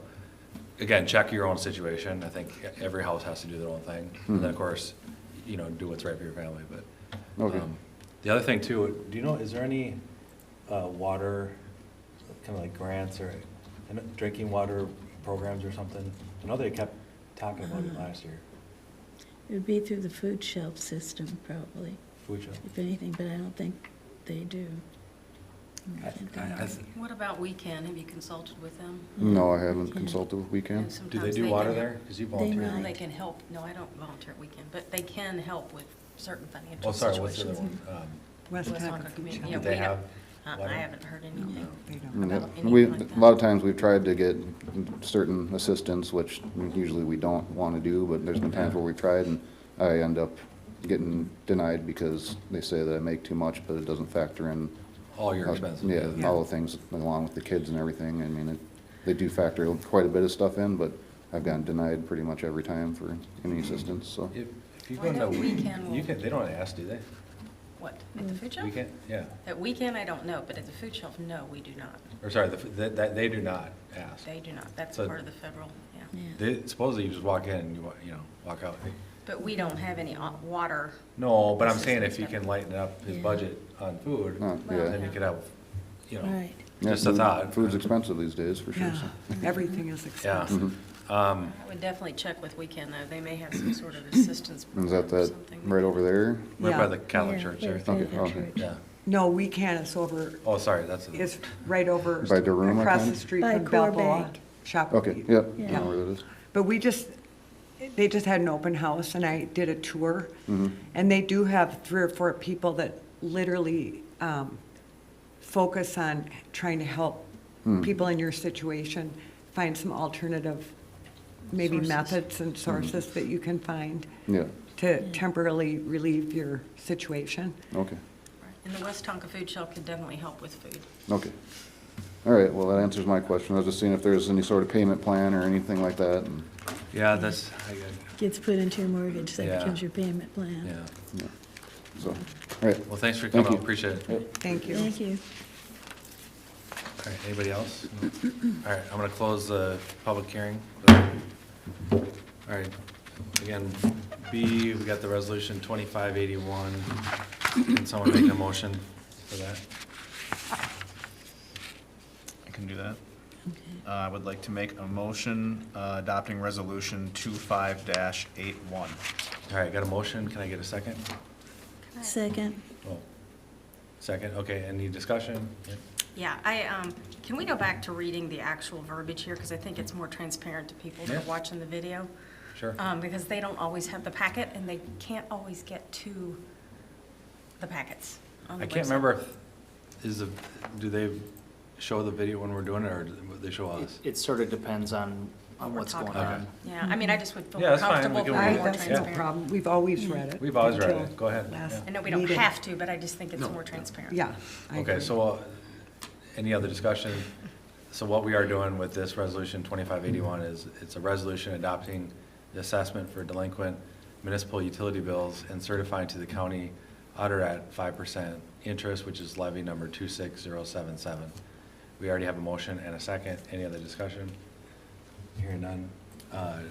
again, check your own situation. I think every house has to do their own thing, and then, of course, do what's right for your family, but. Okay. The other thing too, do you know, is there any, water kind of like grants or drinking water programs or something? I know they kept talking about it last year. It would be through the food shelf system, probably, Food shelf. if anything, but I don't think they do. What about Weekend? Have you consulted with them? No, I haven't consulted with And Weekend. Do they sometimes do can water help- there? Because you They volunteer. might. No, they can help. No, I don't volunteer at Weekend, but they can help with certain financial Oh, sorry, what's the other situations. one? West West Tonka Tonka Food Community. Shelf. Yeah, Do they we don't- have I water? haven't heard anything They don't. Yeah. about We, anything like a lot of that. times we've tried to get certain assistance, which usually we don't want to do, but there's been times where we've tried and I end up getting denied because they say that I make too much, but it doesn't factor in. All your expenses. Yeah, all the things along with the kids and everything. I mean, they do factor quite a bit of stuff in, but I've gotten denied pretty much every time for any assistance, so. If you Well, go I know to, Weekend will- you can, they don't ask, do they? What, at the food shelf? Weekend, yeah. At Weekend, I don't know, but at the food shelf, no, we do not. Or sorry, that they do not ask. They do not. That's So- part of the federal, yeah. Yeah. They, supposedly you just walk in and walk out. But we don't have any water. No, but I'm saying if you Assistance. can lighten up his Yeah. budget on food, Oh, Well, then you could have, Right. Yeah, just a thought. Food's expensive these days, for sure. Yeah, so. everything is Yeah. expensive. I would definitely check with Weekend, though. They may have some sort of assistance Is program that or that something. right over there? Right by Yeah. the Catholic Yeah, church right there. by Okay, the okay. church. Yeah. No, we can't, it's over, Oh, sorry, that's. it's right over. By Daruma, across kind the of? street By from Core Balboa Bank. Shopping. Okay, yep, I Yeah. know where that is. But they just had an open house and I did a tour. Mhm. And they do have 3 or 4 people that literally focus on trying to help Hmm. people in your situation find some alternative, maybe Sources. methods and sources that you can find Yeah, to temporarily relieve your situation. okay, Right. And the West Tonka Food Shelf can definitely help with food. okay. All right, well, that answers my question. I was just seeing if there's any sort of payment plan or anything like that. and- Yeah, that's, Gets put into your mortgage, that Yeah. becomes your payment plan. yeah. yeah. So, all right. Well, thanks for Thank coming out, you. appreciate it. Thank you. Thank you. All right, anybody else? All right, I'm gonna close the public hearing. All right, again, B, we got the resolution 2581. Can someone make a motion for that? I can do that. I would like to make a motion adopting resolution 25-81. All right, got a motion, can I get a second? Second. Oh, second, okay, any discussion? Yeah, can we go back to reading the actual verbiage here? Because I think it's more transparent to people that Yeah. are watching the video. Sure. Because they don't always have the packet and they can't always get to the packets on the I can't website. remember do they show the video when we're doing it, or do they show us? It sort of depends on What we're what's talking going about. on. Yeah, I mean, I just would feel Yeah, more that's fine. comfortable We if we can were read more it. That's no transparent. problem. We've always read it. We've always read until it. Go ahead. last Yeah. I know we don't meeting. have to, but I just think it's No. more transparent. Yeah. I Okay, agree. so, any other discussion? So what we are doing with this resolution 2581 is, it's a resolution adopting the assessment for delinquent municipal utility bills and certifying to the county auditor at 5% interest, which is levy number 26077. We already have a motion and a second. Any other discussion? Hearing none.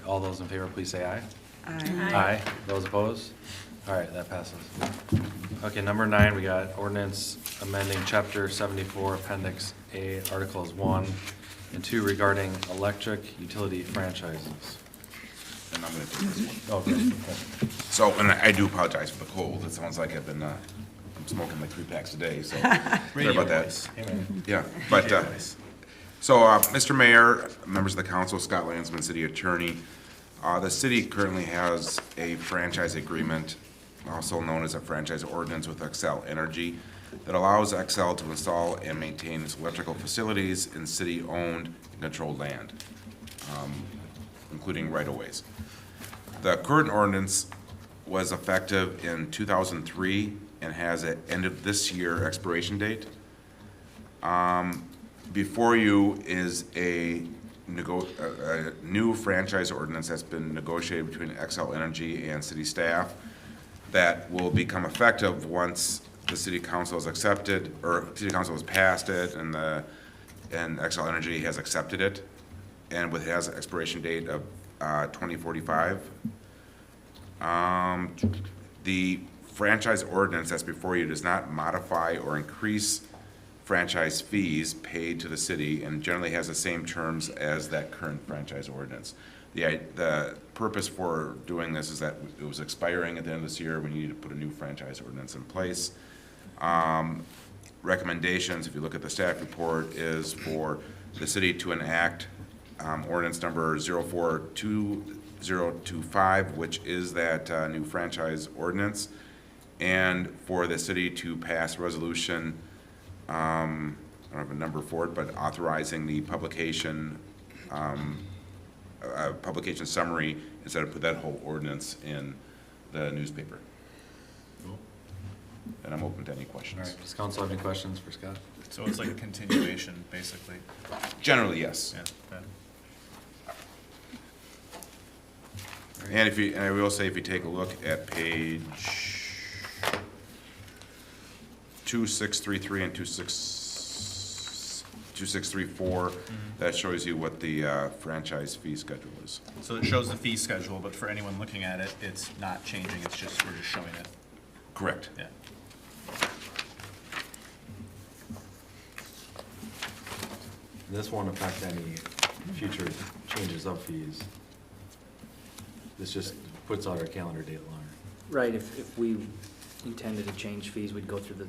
All those in favor, please say aye. Aye. Those opposed? All right, that passes. Okay, number 9, we got ordinance amending chapter 74, appendix A, articles 1 and 2 regarding electric utility franchises. And I'm gonna take this one. Okay. So, and I do apologize for the cold. It sounds like I've been, I'm smoking like 3 packs a day, so sorry about that. Amen. Yeah, but, so, Mr. Mayor, members of the council, Scott Landsman, city attorney, the city currently has a franchise agreement, also known as a franchise ordinance with Xcel Energy, that allows Xcel to install and maintain its electrical facilities in city-owned and controlled land, including right-of-ways. The current ordinance was effective in 2003 and has an end of this year expiration date. Before you is a new franchise ordinance that's been negotiated between Xcel Energy and city staff that will become effective once the city council has accepted, or city council has passed it and Xcel Energy has accepted it, and it has an expiration date of 2045. The franchise ordinance that's before you does not modify or increase franchise fees paid to the city and generally has the same terms as that current franchise ordinance. The purpose for doing this is that it was expiring at the end of this year. We needed to put a new franchise ordinance in place. Recommendations, if you look at the staff report, is for the city to enact ordinance number 042025, which is that new franchise ordinance, and for the city to pass resolution, I don't have a number for it, but authorizing the publication, publication summary instead of put that whole ordinance in the newspaper. And I'm open to any All questions. right, does council have any questions for Scott? So it's like a continuation, basically. Generally, yes. Yeah. And and I will say, if you take a look at page 2633 and 2634, that shows you what the franchise fee schedule is. So it shows the fee schedule, but for anyone looking at it, it's not changing, it's just, we're just showing it. Correct. Yeah. This won't affect any future changes of fees. This just puts out our calendar date longer. Right, if we intended to change fees, we'd go through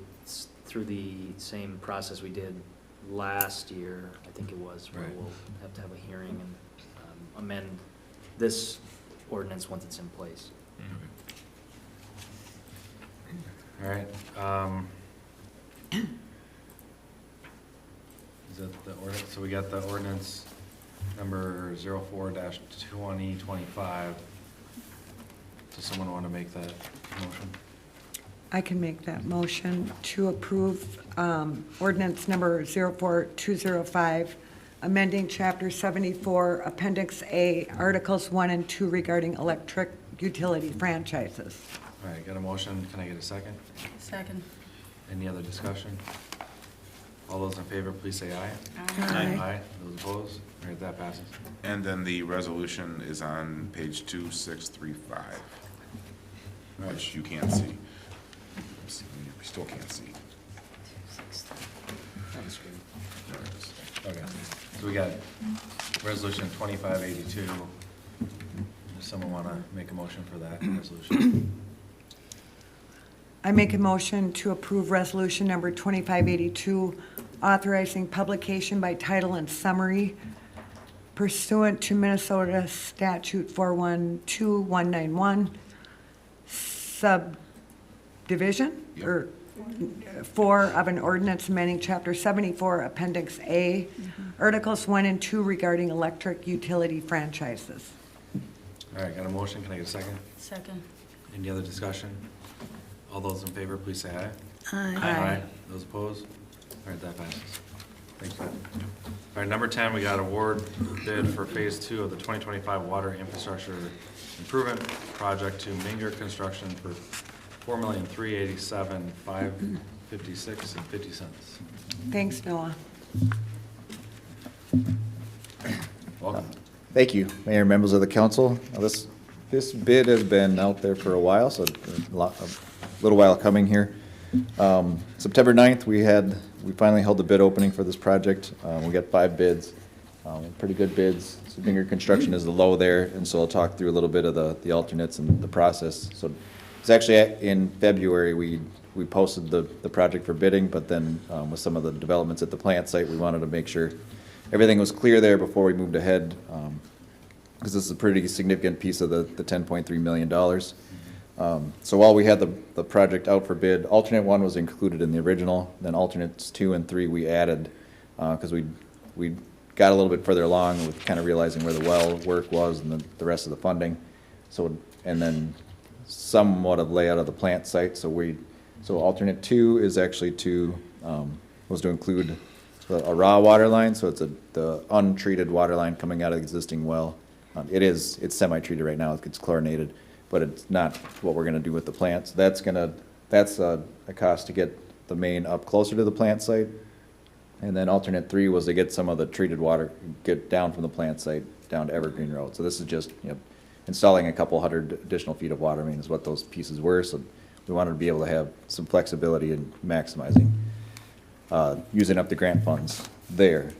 the same process we did last year, I think it was, where Right. we'll have to have a hearing and amend this ordinance once it's in place. All right. Is that the ordinance? So we got the ordinance number 04-2025. Does someone want to make that motion? I can make that motion to approve ordinance number 04205, amending Chapter 74, Appendix A, Articles 1 and 2 regarding electric utility franchises. All right, got a motion. Can I get a second? Second. Any other discussion? All those in favor, please say aye. Aye. Aye. Those opposed? All right, that passes. And then the resolution is on page 2635, All right. which you can't see. Oops, you still can't see. Sounds good. There it is. Okay, so we got resolution 2582. Does someone want to make a motion for that resolution? I make a motion to approve resolution number 2582, authorizing publication by title and summary pursuant to Minnesota Statute 412191, subdivision, Yep. or 4 of an ordinance amending Chapter 74, Appendix A, Articles 1 and 2 regarding electric utility franchises. All right, got a motion. Can I get a second? Second. Any other discussion? All those in favor, please say aye. Aye. Those opposed? All right, that passes. Thanks, Pat. All right, number 10, we got award bid for Phase 2 of the 2025 Water Infrastructure Improvement Project to Minger Construction for $4,037,556.50. Thanks, Noah. Welcome. Thank you, Mayor and members of the council. Now, this bid has been out there for a while, so a little while coming here. September 9th, we finally held the bid opening for this project. We got 5 bids, pretty good bids. So Minger Construction is the low there, and so I'll talk through a little bit of the alternates and the process. So it's actually in February, we posted the project for bidding, but then with some of the developments at the plant site, we wanted to make sure everything was clear there before we moved ahead, because this is a pretty significant piece of the $10.3 million. So while we had the project out for bid, alternate 1 was included in the original, then alternates 2 and 3 we added, because we got a little bit further along with kind of realizing where the well work was and the rest of the funding. So, and then somewhat of layout of the plant site, so alternate 2 is actually was to include a raw water line, so it's the untreated water line coming out of the existing well. It's semi-treated right now, it's chlorinated, but it's not what we're gonna do with the plant. So that's a cost to get the main up closer to the plant site. And then alternate 3 was to get some of the treated water, get down from the plant site down to Evergreen Road. So this is just, installing a couple hundred additional feet of water main is what those pieces were. So we wanted to be able to have some flexibility in maximizing. using up the grant funds there.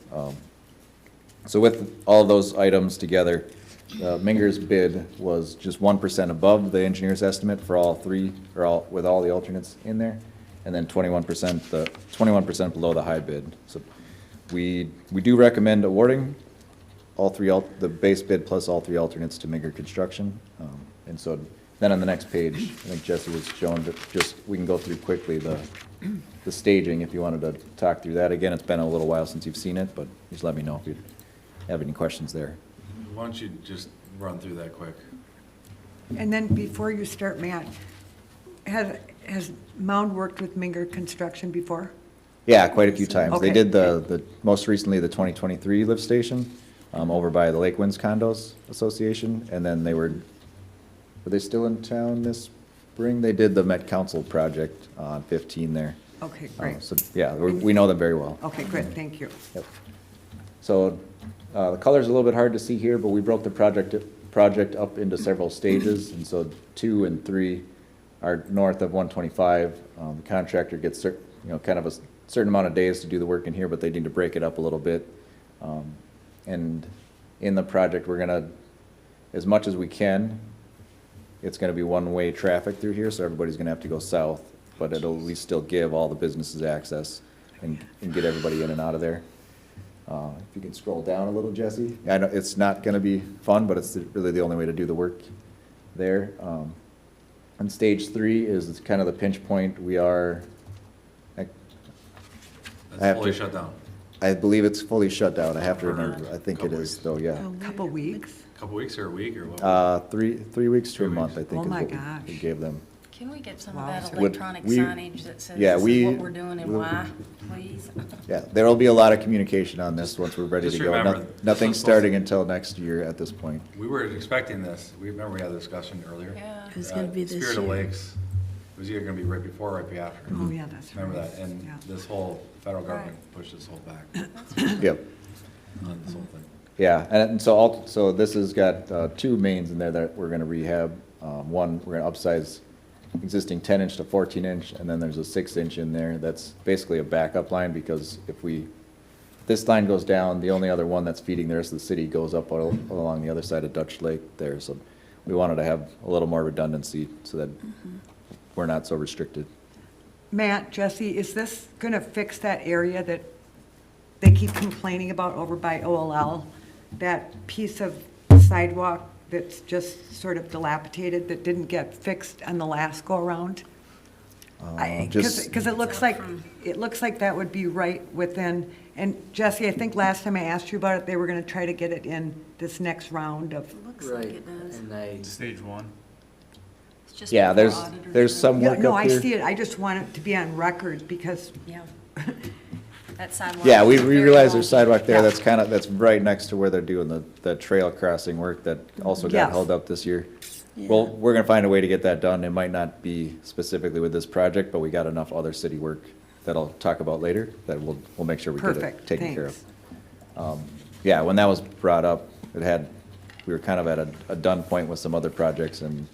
So with all of those items together, Minger's bid was just 1% above the engineer's estimate for all three, with all the alternates in there, and then 21% below the high bid. So we do recommend awarding all three, the base bid plus all three alternates to Minger Construction. And so then on the next page, I think Jesse was showing, but just, we can go through quickly the staging if you wanted to talk through that. Again, it's been a little while since you've seen it, but just let me know if you have any questions there. Why don't you just run through that quick? And then before you start, Matt, has Mound worked with Minger Construction before? Yeah, quite a few times. They Okay. did the, most recently, the 2023 lift station, over by the Lake Winds Condos Association, and then were they still in town this spring? They did the Met Council project on 15 there. Okay, great. So, yeah, we know them very well. Okay, good, thank you. Yep. So, the color's a little bit hard to see here, but we broke the project up into several stages, and so 2 and 3 are north of 125. The contractor gets kind of a certain amount of days to do the work in here, but they need to break it up a little bit. And in the project, we're gonna, as much as we can, it's gonna be one-way traffic through here, so everybody's gonna have to go south, but it'll at least still give all the businesses access and get everybody in and out of there. If you can scroll down a little, Jesse. I know it's not gonna be fun, but it's really the only way to do the work there. And stage 3 is kind of the pinch point. We are, That's fully shut down. I believe it's fully shut down. I have to For remember. I think it couple is weeks. though, yeah. Couple weeks? Couple weeks or a week or what? 3 weeks to a 3 month, I weeks. think Oh is my what we gosh. gave them. Can we get some Wow. of that Would electronic we- signage that says yeah, this we- is what we're doing and we'll- why, please? Yeah, there'll be a lot of communication on this once we're ready Just to go. remember, this Nothing's was supposed starting until next year at this point. We were expecting this. Remember we had the discussion earlier? Yeah. It's gonna be this Spirit of year. Lakes, it was either gonna be right before or right after. Oh, yeah, that's right. Remember that? And Yeah. this whole federal government pushed this whole back Yep. on this whole thing. Yeah, and so this has got 2 mains in there that we're gonna rehab. One, we're gonna upsize existing 10-inch to 14-inch, and then there's a 6-inch in there. That's basically a backup line, because if this line goes down, the only other one that's feeding the rest of the city goes up along the other side of Dutch Lake there. So we wanted to have a little more redundancy so that we're not so restricted. Matt, Jesse, is this gonna fix that area that they keep complaining about over by OLL? That piece of sidewalk that's just sort of dilapidated, that didn't get fixed on the last go-around? Just, Because it looks like that would be right within, and Jesse, I think last time I asked you about it, they were gonna try to get it in this next round of, Looks like it does. And I, Stage 1. It's just yeah, before there's auditors some yeah, work no, up I here. see it, I just want it to be on record, because, Yeah. That sidewalk. Yeah, we is very realize there's long. sidewalk there, Yeah. that's right next to where they're doing the trail crossing work that also got Yes. held up this year. Yeah. Well, we're gonna find a way to get that done. It might not be specifically with this project, but we got enough other city work that I'll talk about later, that we'll make sure we get it perfect, taken care thanks. of. Yeah, when that was brought up, we were kind of at a done point with some other projects, and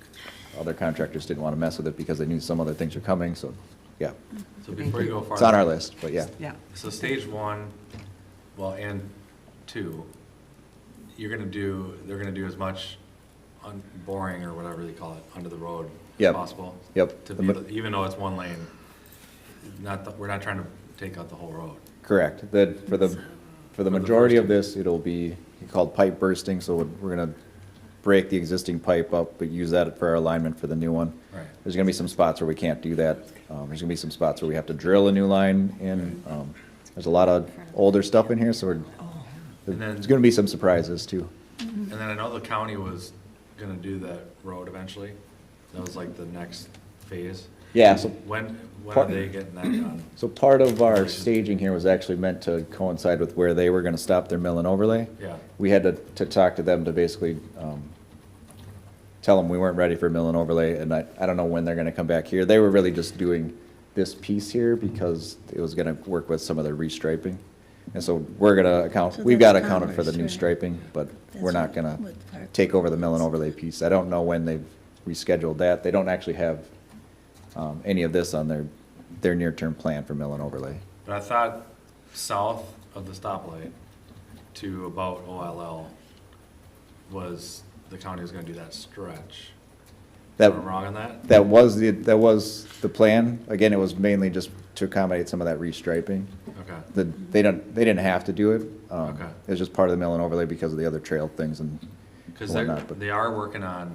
other contractors didn't wanna mess with it because they knew some other things were coming, so, yeah. So before you go farther. It's on our list, but yeah. Yeah, So stage 1, well, and 2, they're gonna do as much boring or whatever they call it, under the road as Yep. possible. Yep. To be, even though it's 1 lane, we're not trying to take out the whole road. Correct. For the majority of this, it'll be called pipe bursting, so we're gonna break the existing pipe up, but use that for our alignment for the new one. Right. There's gonna be some spots where we can't do that. There's gonna be some spots where we have to drill a new line in. There's a lot of older stuff in here, so And then- there's gonna be some surprises too. And then I know the county was gonna do that road eventually. That was like the next phase. Yeah, so When are Part- they getting that done? So part of our staging here was actually meant to coincide with where they were gonna stop their mill and overlay. Yeah. We had to talk to them to basically, tell them we weren't ready for mill and overlay, and I don't know when they're gonna come back here. They were really just doing this piece here because it was gonna work with some of the restriping. And so we're gonna So we've got that's accounted for the Commerce, new right? striping, but That's we're not what- gonna what part- take over the mill and overlay piece. I don't know when they've rescheduled that. They don't actually have, any of this on their near-term plan for mill and overlay. But I thought south of the stoplight to about OLL was, the county was gonna do that stretch. That- Am I wrong on that? That was the plan. Again, it was mainly just to accommodate some of that restriping. Okay. They didn't have to do it. Okay. It was just part of the mill and overlay because of the other trail things and Because whatnot, but- they are working on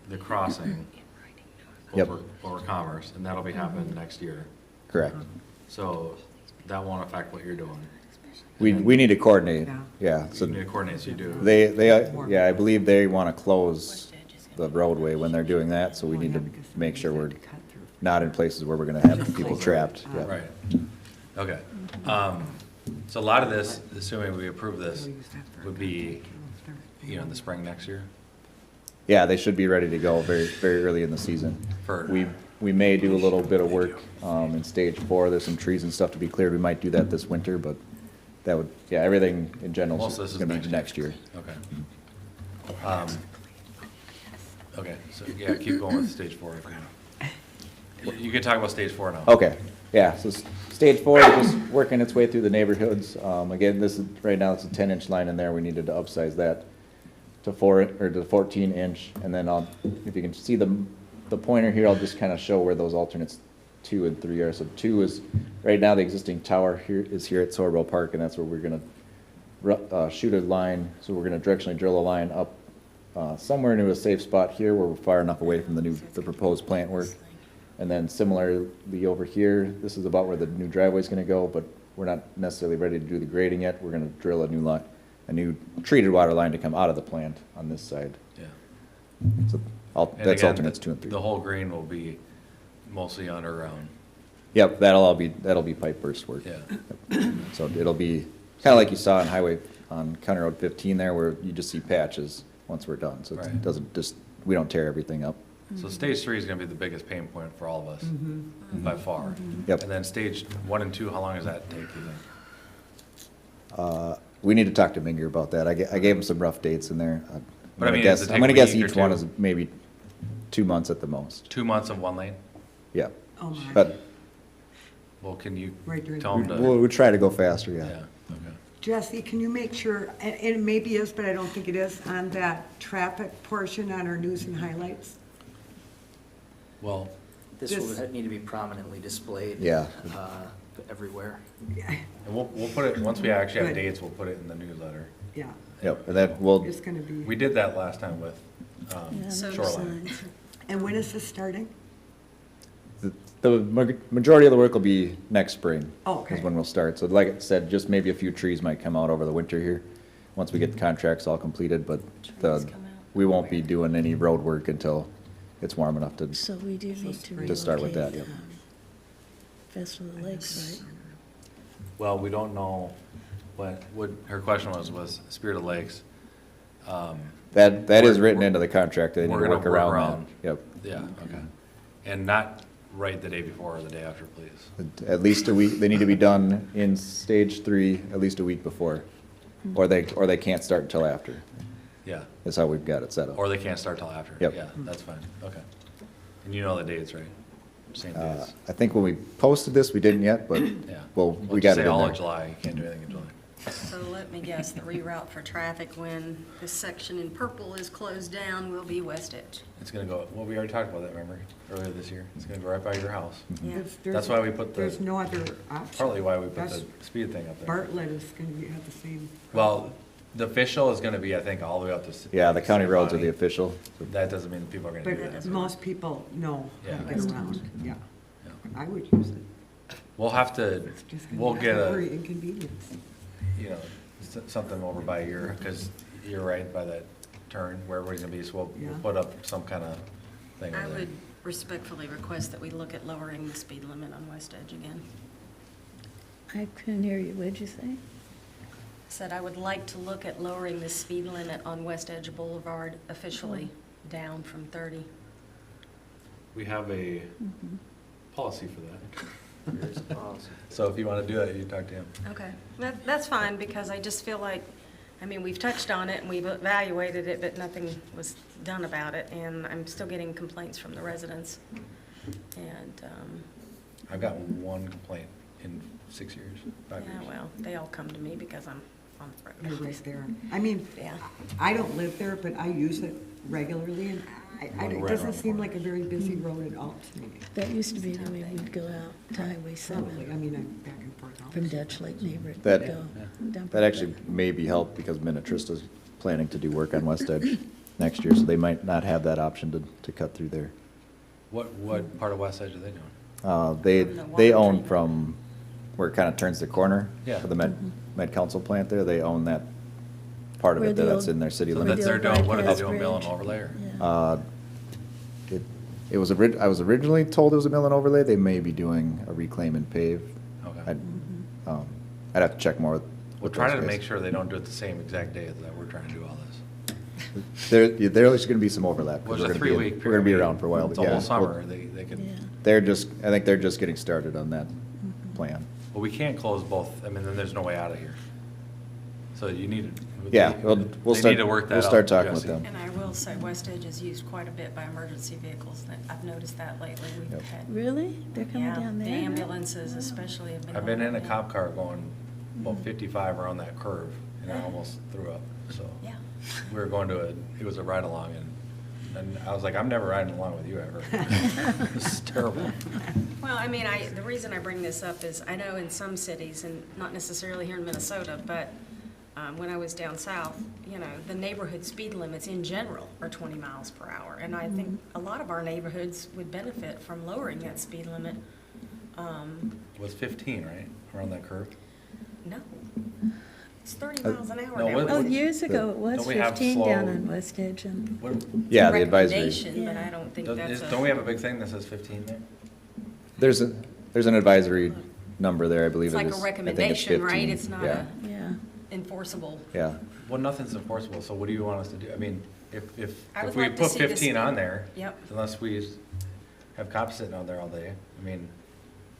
the crossing Yep. over Commerce, and that'll be happening next year. Correct. So that won't affect what you're doing. We need to coordinate, Yeah. yeah. So So you need to coordinate, so you do. yeah, I believe they want to close the roadway when they're doing that, so we need to make sure we're not in places where we're gonna have people trapped. Yeah. Right. Okay. So a lot of this, assuming we approve this, would be, in the spring next year? Yeah, they should be ready to go very, very early in the season. For- We may do a little bit of work, in stage 4. There's some trees and stuff to be cleared. We might do that this winter, but that would, yeah, everything in general Most of is this is gonna be next year. Okay. Okay, so, yeah, keep going with stage 4. You can talk about stage 4 now. Okay, yeah, so stage 4 is just working its way through the neighborhoods. Again, this is, right now, it's a 10-inch line in there. We needed to upsize that to 14-inch. And then if you can see the pointer here, I'll just kind of show where those alternates 2 and 3 are. So 2 is, right now, the existing tower is here at Sorbel Park, and that's where we're gonna shoot a line. So we're gonna directionally drill a line up somewhere into a safe spot here where we're far enough away from the proposed plant work. And then similarly over here, this is about where the new driveway's gonna go, but we're not necessarily ready to do the grading yet. We're gonna drill a new treated water line to come out of the plant on this side. Yeah. So And that's again, alternates 2 and 3. The whole green will be mostly underground. Yep, that'll be pipe burst work. Yeah. So it'll be kinda like you saw on County Road 15 there, where you just see patches once we're done. So Right. it doesn't we don't tear everything up. So stage 3 is gonna be the biggest pain point for all of us, by far. Yep. And then stage 1 and 2, how long does that take, you think? We need to talk to Minger about that. I gave him some rough dates in there. But I mean, does it I'm gonna take a guess week or each one two? is maybe 2 months at the most. 2 months of 1 lane? Yeah. Oh, my. But Well, can you Right during tell them to? we'll try to go faster, Yeah, yeah. okay. Jesse, can you make sure, and it maybe is, but I don't think it is, on that traffic portion on our news and highlights? Well, This would need to be prominently displayed. Yeah. Everywhere. and we'll put it, once we actually have Good. dates, we'll put it in the newsletter. Yeah, Yep, and then we'll, it's gonna be. We did that last time with Yeah, So- Shoreline. signs. And when is this starting? the majority of the work will be next spring. Oh, okay. Is when we'll start. So like I said, just maybe a few trees might come out over the winter here, once we get the contracts all completed, but Trees come out. we won't be doing any road work until it's warm enough to, So we do need to To start with that, relocate, yep. Festival of Lakes, right? Well, we don't know what her question was Spirit of Lakes. that is We're- written into the contract. They need to we're gonna work around that. Yep. Yeah, okay. And not right the day before or the day after, please. At least a week, they need to be done in stage 3 at least a week before, or they can't start until after. Yeah, That's how we've got it set up. or they can't start till after. Yep. Yeah, that's fine, okay. And you know the dates, right? Same dates. I think when we posted this, we didn't yet, but Yeah. well, Let's we just got it say in all there. of July, you can't do anything in July. So let me guess, the reroute for traffic when this section in purple is closed down will be West Edge. It's gonna go, well, we already talked about that, remember, earlier this year. It's gonna go right by your house. Yeah. That's why we put the- There's no other option. Partly why we put That's- the speed thing up there. Bartlett is gonna have the same. Well, the official is gonna be, I think, all the way up to. Yeah, the county roads are the Body. official. That doesn't mean people are gonna do But that. most people know how to Yeah. get around, yeah. Yeah. I would use it. We'll have to, It's just gonna we'll be get a a, very inconvenience. you know, something over by your, because you're right by that turn where everybody's gonna be, so we'll Yeah. put up some kind of thing I over there. would respectfully request that we look at lowering the speed limit on West Edge again. I couldn't hear you, what'd you say? Said I would like to look at lowering the speed limit on West Edge Boulevard officially down from 30. We have a policy for that. There's a policy. So if you wanna do that, you talk to him. Okay, that's fine, because I just feel like, I mean, we've touched on it and we've evaluated it, but nothing was done about it, and I'm still getting complaints from the residents. And, I've got one complaint in 6 years, 5 Yeah, years. well, they all come to me because I'm on the You're road. right there. I mean, Yeah. I don't live there, but I use it regularly, and it doesn't seem like a very busy road at all to me. That used to be the way we'd go out to Highway Probably, 7 I mean, I'm back and forth all from the time. Dutch Lake neighbor. That- Go dump That it. actually may be helped because Minnetrista's planning to do work on West Edge next year, so they might not have that option to cut through there. What part of West Edge are they doing? They own from where it kind of turns the corner. Yeah. For the Med Council plant there, they own that part of Where it the that's old- in their city So Where limits. that's the they're old doing, what are they bypass doing, mill and bridge. overlay or? Yeah. It was, I was originally told it was a mill and overlay, they may be doing a reclaim and pave. Okay. I'd have to check more with We're those trying to guys. make sure they don't do it the same exact day that we're trying to do all this. There's gonna be some overlap. 'cause Well, it's a we're gonna be- 3-week period. We're gonna be around for a while. It's but a yeah, whole summer, well, they could, Yeah. I think they're just getting started on that plan. well, we can't close both, I mean, then there's no way out of here. So you need. Yeah, we'll They start, need to work that we'll out, start talking with Jesse. them. And I will say, West Edge is used quite a bit by emergency vehicles. I've noticed that lately. We've Yep. had. Really? They're coming Yeah, down there? the now? ambulances especially have been. I've been in a going cop car going about 55 around that curve, and I almost threw up, so. Yeah. We were going to it was a ride-along, and I was like, I'm never riding along with you ever. This is terrible. Well, I mean, the reason I bring this up is I know in some cities, and not necessarily here in Minnesota, but when I was down south, the neighborhood speed limits in general are 20 miles per hour. And I think a lot of our neighborhoods would benefit from lowering that speed limit. It was 15, right, around that curve? No, it's 30 miles an hour No, now. what- Oh, years ago, it was Don't we have 15 down slow- on West Edge and, What- Yeah, the advisory. Recommendation, but I don't think that's Don't we have a big thing that says 15 there? There's an advisory number there, I believe It's it like is. a I think it's recommendation, right? 15. It's not Yeah. yeah. enforceable. Yeah. Well, nothing's enforceable, so what do you want us to do? I mean, I if would we like to put see the 15 on speed. there, Yep. unless we have cops sitting out there all day, I mean,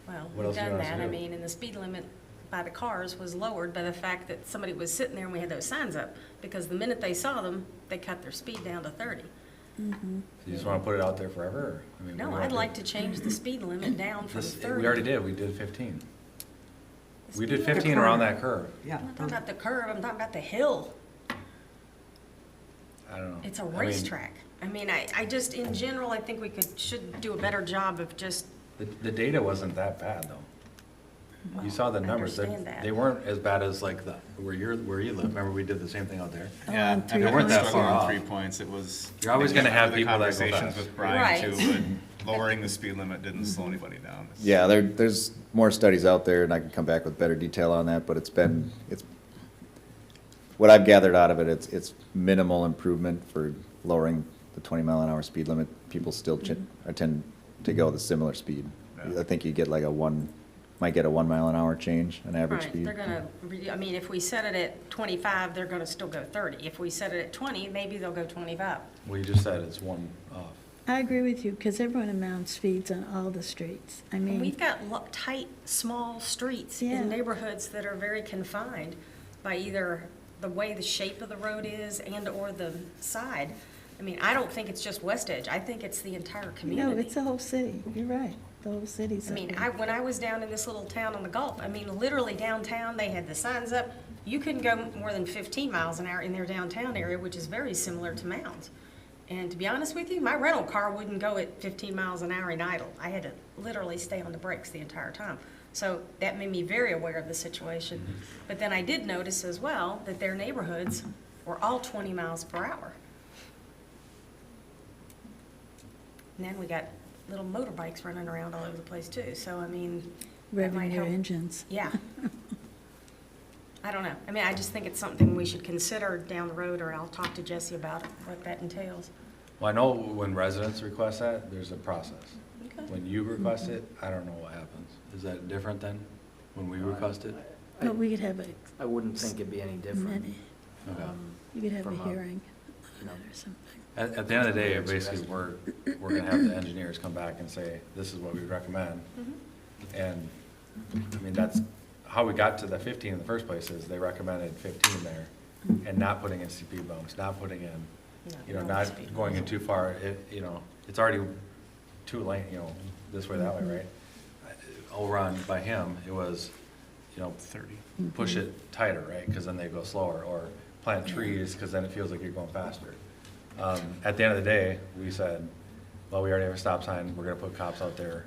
Well, What else we've do you done want us to that, I do? mean, and the speed limit by the cars was lowered by the fact that somebody was sitting there and we had those signs up, because the minute they saw them, they cut their speed down to 30. you just want to put it out there forever, or? I mean, what do No, you I'd want like to change the speed limit down from This- 30. We already did, we did 15. The We did speed limit- 15 around that curve. Yeah. I'm not talking about the curve, I'm talking about the hill. I don't know. It's a I mean, racetrack. I mean, I just, in general, I think we should do a better job of just, The data wasn't that bad, though. You well, saw the I numbers, understand that. they weren't as bad as like where you live, remember we did the same thing out there? Yeah, on I Three mean, weren't that we're far struggling on off. 3 points. It was. You're always gonna have the people that go conversations fast. with Brian Right. too, but lowering the speed limit didn't slow anybody down. It's- Yeah, there's more studies out there, and I can come back with better detail on that, but what I've gathered out of it, it's minimal improvement for lowering the 20-mile-an-hour speed limit. People still tend to go the similar speed. Yeah. I think you get might get a 1 mile an hour change, an average right, speed. they're gonna, I mean, if we set it at 25, they're gonna still go 30. If we set it at 20, maybe they'll go 25. Well, you just said it's one off. I agree with you, because everyone in Mound speeds on all the streets. I And mean, we've got tight, small streets Yeah. in neighborhoods that are very confined by either the way the shape of the road is and/or the side. I mean, I don't think it's just West Edge. I think it's the entire community. no, it's the whole city. You're right. The whole city's I up mean, there. when I was down in this little town on the Gulf, I mean, literally downtown, they had the signs up. You couldn't go more than 15 miles an hour in their downtown area, which is very similar to Mound's. And to be honest with you, my rental car wouldn't go at 15 miles an hour in idle. I had to literally stay on the brakes the entire time. So that made me very aware of the situation. But then I did notice as well that their neighborhoods were all 20 miles per hour. And then we got little motorbikes running around all over the place too, so I mean, that might Revving their help. engines. Yeah. I don't know. I mean, I just think it's something we should consider down the road, or I'll talk to Jesse about it, what that entails. Well, I know when residents request that, there's a process. Okay. When you request it, I don't know what happens. Is that different than when we request it? But we could have I wouldn't think it'd be any different. many, Okay. you could have a From a- hearing you know, or something. At the end of the day, basically, we're gonna have the engineers come back and say, this is what we recommend. And, I mean, that's how we got to the 15 in the first place, is they recommended 15 there, and not putting in speed bumps, not putting in, not going in too far. It's already 2 lane, this way, that way, right? Over on one by him, it was, 30. push it tighter, right? Because then they go slower, or plant trees, because then it feels like you're going faster. At the end of the day, we said, well, we already have a stop sign, we're gonna put cops out there,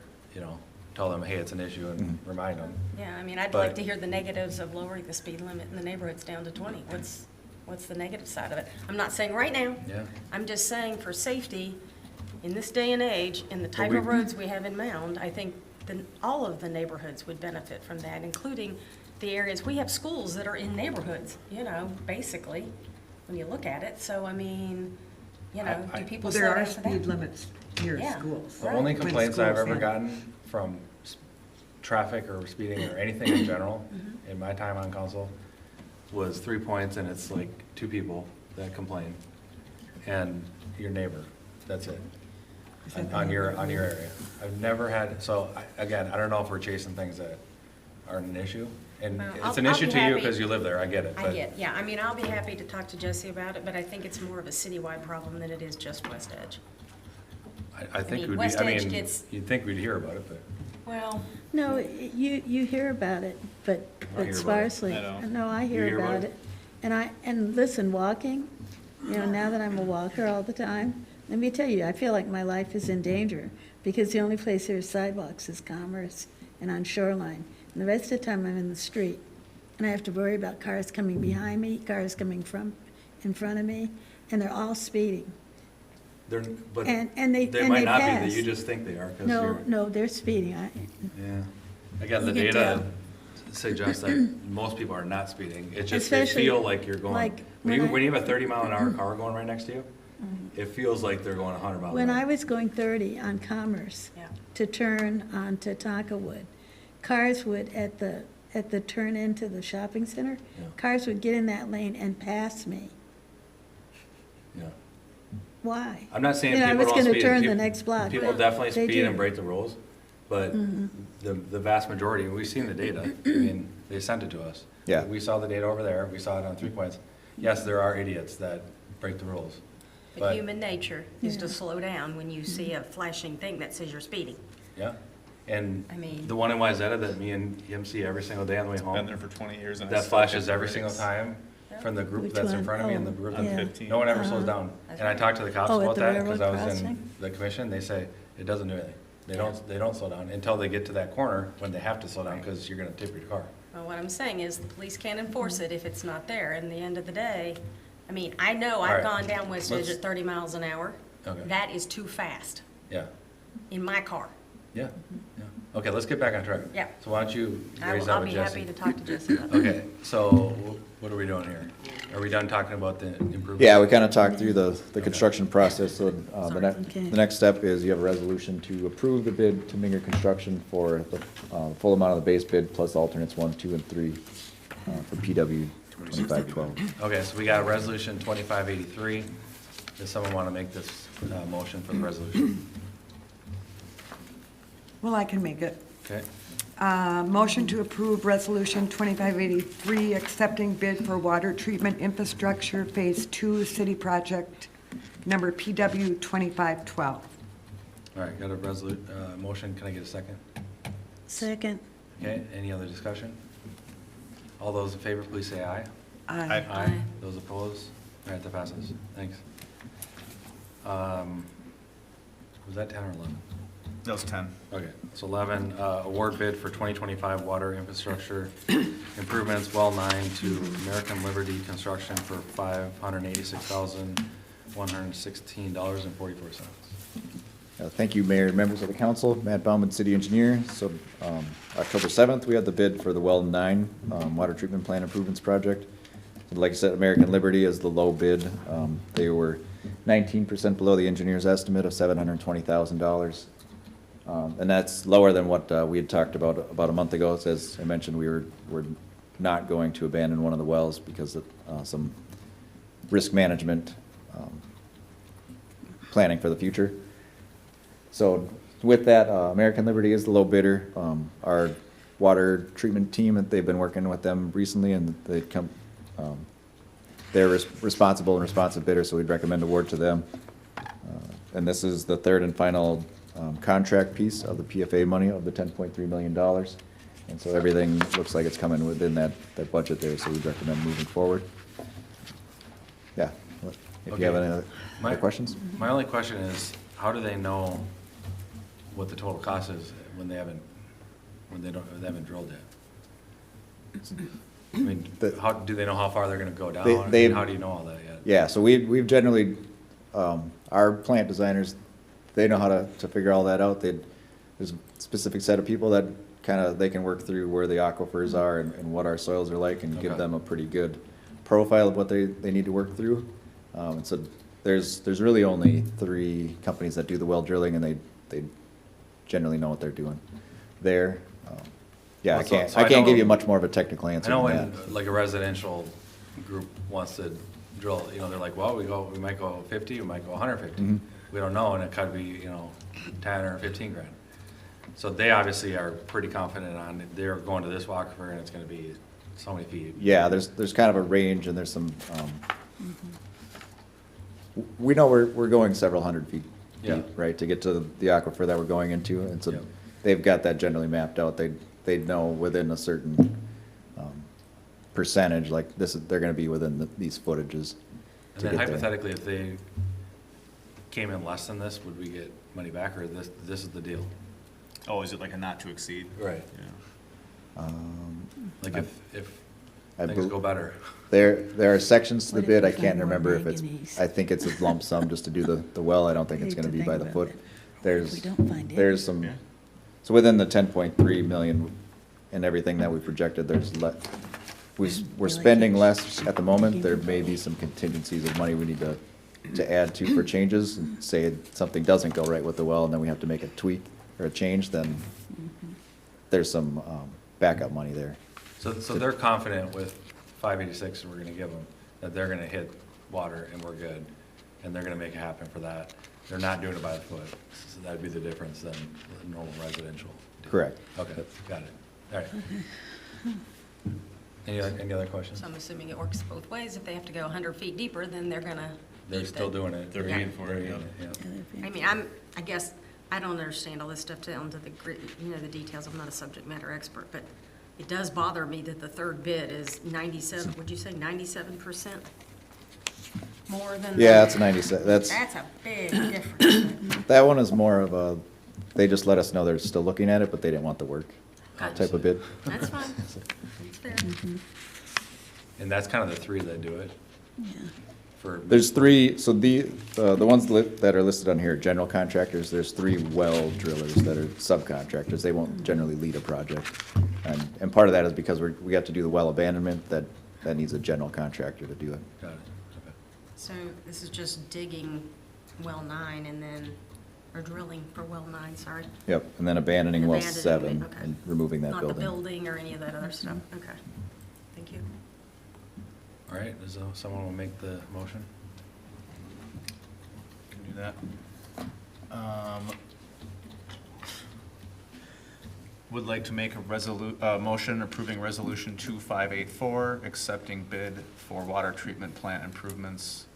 tell them, hey, it's an issue, and remind them. Yeah, I mean, I'd But- like to hear the negatives of lowering the speed limit in the neighborhoods down to 20. What's the negative side of it? I'm not saying right now. Yeah. I'm just saying for safety, in this day and age, in the type we- of roads we have in Mound, I think all of the neighborhoods would benefit from that, including the areas, we have schools that are in neighborhoods, basically, when you look at it. So, I mean, do people Well, slow there down are for that? speed limits near Yeah. schools. The only When complaints I've schools, ever yeah. gotten from traffic or speeding or anything in general, in my time on council, was 3 points, and it's like 2 people that complain, and your neighbor, that's it, on your area. I've never had, so, again, I don't know if we're chasing things that aren't an issue, and Well, it's an I'll issue be to you happy- because you live there, I get it, I but get, yeah, I mean, I'll be happy to talk to Jesse about it, but I think it's more of a citywide problem than it is just West Edge. I think mean, we'd West be, Edge gets- you'd think we'd hear about it, but. Well, No, you hear about it, but I hear but about it. sparsely. I know. No, I You hear hear about about it? it. And listen, walking, now that I'm a walker all the time, let me tell you, I feel like my life is in danger, because the only place there's sidewalks is Commerce and on Shoreline. And the rest of the time, I'm in the street, and I have to worry about cars coming behind me, cars coming in front of me, and they're all speeding. But And they they might not be, that pass. you just think they are, because No, you're. no, they're speeding. Yeah. Again, the You can data tell. suggests that most people are not speeding. It's just, they Especially, feel like you're going, like, when you have a 30-mile-an-hour car going right next to you, it feels like they're going 100 miles an When I hour. was going 30 on Commerce Yeah. to turn onto Tonkawood, cars would, at the turn into the shopping center, Yeah. cars would get in that lane and pass me. Yeah. Why? I'm not saying You know, people I was don't gonna speed. turn the Peop- next block. People definitely They speed do. and break the rules, but the vast majority, and we've seen the data, I mean, they sent it to us. Yeah. We saw the data over there, we saw it on 3 points. Yes, there are idiots that break the rules, but human nature is to Yeah. slow down when you see a flashing thing that says you're speeding. yeah. And I mean- the one in Wayzata that me and him see every single day on the way home. Been there for 20 years and I That still hit flashes the every brakes. single time from the group Which that's in one? front of me and the Oh, group. yeah. 15. No one ever slows Uh-huh. down. And I talked to the cops Oh, at about the that because I railroad was in crossing? the commission. They say it doesn't do anything. They don't slow down until they get to that corner when they have to slow down because you're gonna tip your car. Well, what I'm saying is the police can't enforce it if it's not there. And the end of the day, I mean, I know All I've right. gone down West Edge Let's- at 30 miles an hour. Okay. That is too fast Yeah, in my car. yeah, yeah. Okay, let's get back on track. Yeah. So why don't you raise that I'll with be Jesse? happy to talk to Jesse about that. Okay, so what are we doing here? Are we done talking about the improvements? Yeah, we kind of talked through the construction process, so Okay. the next step is you have a resolution to approve the bid to Minger Construction for the full amount of the base bid plus alternates 1, 2, and 3 for PW 2512. Okay, so we got resolution 2583. Does someone want to make this motion for the resolution? Well, I can make it. Okay, Motion to approve Resolution 2583, accepting bid for water treatment infrastructure Phase 2 City Project Number PW 2512. all right, got a motion. Can I get a second? Second. Okay, any other discussion? All those in favor, please say aye. Aye. Aye. Those opposed? All right, that passes. Thanks. Was that 10 or 11? That was 10. Okay, so 11, award bid for 2025 water infrastructure improvements, well 9 to American Liberty Construction for $586,116.44. Thank you, Mayor and members of the council. Matt Baumann, City Engineer. So October 7th, we had the bid for the Well 9 Water Treatment Plant Improvements Project. Like I said, American Liberty is the low bid. They were 19% below the engineer's estimate of $720,000. And that's lower than what we had talked about a month ago. As I mentioned, we're not going to abandon one of the wells because of some risk management planning for the future. So with that, American Liberty is the low bidder. Our water treatment team, they've been working with them recently, and they come, they're responsible and responsive bidder, so we'd recommend award to them. And this is the third and final contract piece of the PFA money of the $10.3 million. And so everything looks like it's coming within that budget there, so we'd recommend moving forward. Yeah, if you have any other questions? My only question is, how do they know what the total cost is when they haven't drilled yet? I mean, how, do they know how far they're gonna go down? I mean, how do you know all that yet? Yeah, so we've generally, our plant designers, they know how to figure all that out. There's a specific set of people that they can work through where the aquifers are and what our soils are like and give Okay. them a pretty good profile of what they need to work through. And so there's really only 3 companies that do the well drilling, and they generally know what they're doing there. Yeah, Well, so I I can't know- give you much more of a technical I answer know than when, that. like, a residential group wants to drill, they're like, well, we might go 50, we might go 150. Mhm. We don't know, and it could be, 10 or 15 grand. So they obviously are pretty confident on, they're going to this aquifer and it's gonna be so many feet. Yeah, there's kind of a range, and there's some, we know we're going several hundred feet Yeah. deep, right, to get to the aquifer that we're going into, and so Yeah. they've got that generally mapped out. They know within a certain percentage, like they're gonna be within these footages And to then get there. hypothetically, if they came in less than this, would we get money back, or this is the deal? Oh, is it like a not to exceed? Right. Yeah. Like if I things bel- go better. There are sections to the What if bid, we I find can't more remember if it's, manganese? I think it's a lump sum just to do the well. I don't think it's Hate gonna to be think by the about foot. it. There's, we don't find there's some, so within the 10.3 million and everything that we projected, we're spending less at the moment. There may be some contingencies of money we need to add to for changes. And say something doesn't go right with the well, and then we have to make a tweak or a change, then there's some backup money there. So they're confident with 586 we're gonna give them, that they're gonna hit water and we're good, and they're gonna make it happen for that. They're not doing it by the foot, so that'd be the difference than the normal residential. deal. Correct. Okay, got it. All right. Any other questions? So I'm assuming it works both ways. If they have to go 100 feet deeper, then they're gonna. They're eat still the- doing it. They're Yeah. paying for it, yeah. Yeah. I mean, I guess, I don't understand all this stuff down to the the details. I'm not a subject matter expert, but it does bother me that the third bid is 97, would you say 97% more than? Yeah, that's a 97, That's a big difference. that one is more of a, they just let us know they're still looking at it, but they didn't want the work type of bid. That's fine. That's fair. And that's kind of the 3 that do it for. There's 3, so the ones that are listed on here, are general contractors, there's 3 well drillers that are subcontractors. They won't generally lead a project. And part of that is because we have to do the well abandonment, that needs a general contractor to do it. Got it, okay. So this is just digging well 9 and then, or drilling for well 9, sorry. Yep, and then abandoning well Abandoning it, 7 okay. and removing that Not the building. building or any of that other stuff, okay. Thank you. All right, does someone will make the motion? Can do that. Would like to make a motion approving resolution 2584, accepting bid for water treatment plant improvements,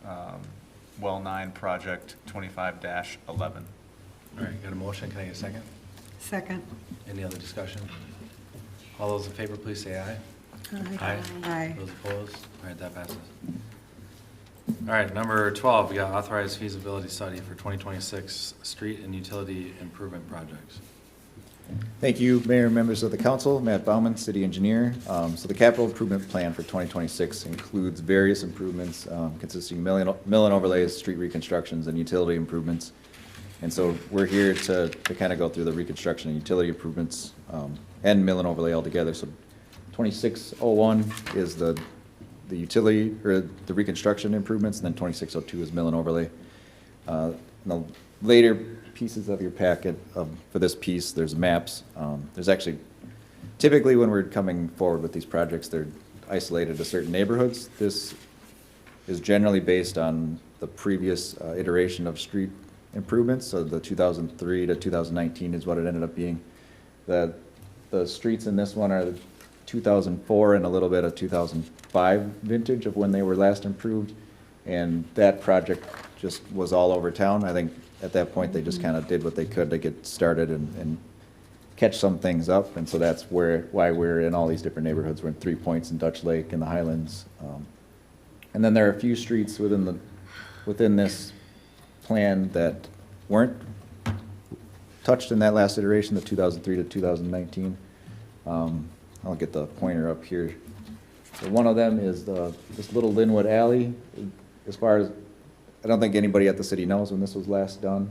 well 9 project 25-11. All right, got a motion, can I get a second? Second. Any other discussion? All those in favor, please say aye. Aye. Aye. Those opposed? All right, that passes. All right, number 12, we got authorized feasibility study for 2026 street and utility improvement projects. Thank you, Mayor and members of the council. Matt Baumann, city engineer. So the capital improvement plan for 2026 includes various improvements consisting of mill and overlays, street reconstructions, and utility improvements. And so we're here to kind of go through the reconstruction and utility improvements and mill and overlay altogether. So 2601 is the utility, or the reconstruction improvements, and then 2602 is mill and overlay. In the later pieces of your packet for this piece, there's maps. There's actually, typically when we're coming forward with these projects, they're isolated to certain neighborhoods. This is generally based on the previous iteration of street improvements, so the 2003 to 2019 is what it ended up being. The streets in this one are 2004 and a little bit of 2005 vintage of when they were last improved, and that project just was all over town. I think at that point they just kind of did what they could to get started and catch some things up, and so that's why we're in all these different neighborhoods. We're in 3 Points and Dutch Lake and the Highlands. And then there are a few streets within this plan that weren't touched in that last iteration, the 2003 to 2019. I'll get the pointer up here. So one of them is this little Linwood Alley. As far as, I don't think anybody at the city knows when this was last done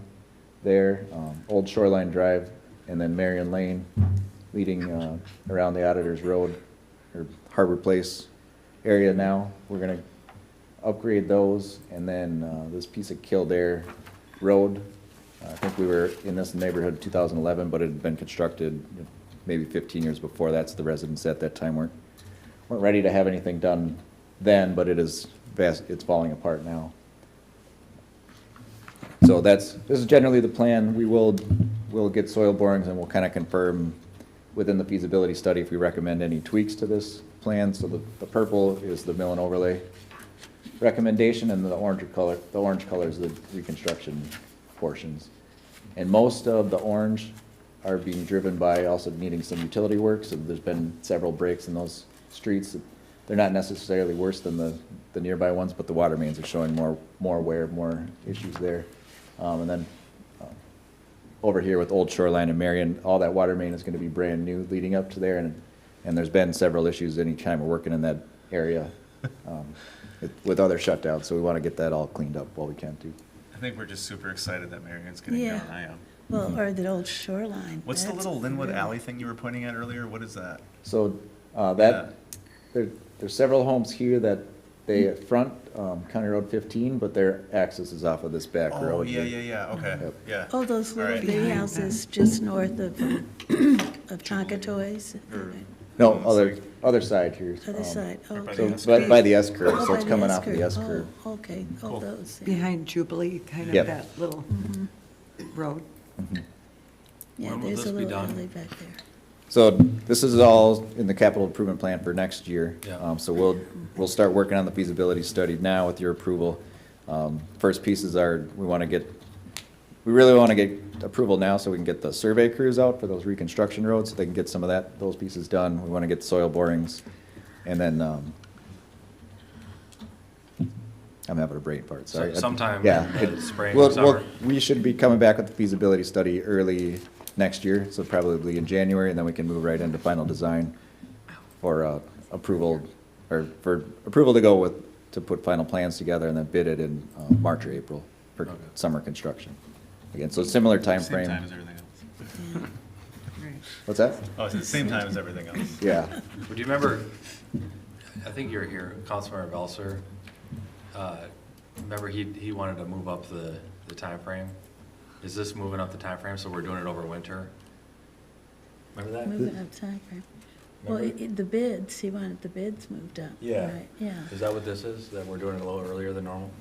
there. Old Shoreline Drive, and then Marion Lane leading around the Auditor's Road or Harbor Place area now. We're gonna upgrade those, and then this piece of Kildare Road. I think we were in this neighborhood in 2011, but it had been constructed maybe 15 years before that, so the residents at that time weren't ready to have anything done then, but it's falling apart now. So this is generally the plan. We'll get soil borings, and we'll kind of confirm within the feasibility study if we recommend any tweaks to this plan. So the purple is the mill and overlay recommendation, and the orange color is the reconstruction portions. And most of the orange are being driven by also needing some utility work. So there's been several breaks in those streets. They're not necessarily worse than the nearby ones, but the water mains are showing more wear, more issues there. And then over here with Old Shoreline and Marion, all that water main is going to be brand new leading up to there, and there's been several issues anytime we're working in that area with other shutdowns, so we want to get that all cleaned up while we can too. I think we're just super excited that Marion's getting Yeah. done. I am. Well, or the old shoreline. What's the That's little Linwood really- Alley thing you were pointing at earlier? What is that? So Yeah. there's several homes here that they front County Road 15, but their access is off of this back Oh, road. yeah, here. yeah, yeah, okay, Yep. yeah. Oh, those All little right. bitty houses just north of Tonka Toys? No, other side here. Other side, by the okay. S-curve. By the S curve, Oh, so by it's coming off the S S-curve. curve. Oh, okay, Cool. all those. yeah. Behind Jubilee, kind of Yep. that little road. Yeah, When will there's a this be little done? alley back there. So this is all in the capital improvement plan for next year. Yeah. So we'll start working on the feasibility study now with your approval. First pieces are, we really want to get approval now so we can get the survey crews out for those reconstruction roads, so they can get some of those pieces done. We want to get the soil borings, and then, I'm having a brain fart, sorry. Sometime Yeah. in the spring, We'll- summer. We should be coming back with the feasibility study early next year, so probably in January, and then we can move right into final design for approval, or for approval to go with, to put final plans together and then bid it in March or April for Okay. summer construction. Again, so similar Same timeframe. time as everything else. What's that? Oh, it's at the same time as everything else. Yeah. Would you remember, I think you were here, Councilmember Belser, remember he wanted to move up the timeframe? Is this moving up the timeframe, so we're doing it over winter? Remember that? Moving up timeframe. Well, Remember? the bids, he wanted the bids moved up. Yeah. Right, yeah. Is that what this is, that we're doing it a little earlier than normal?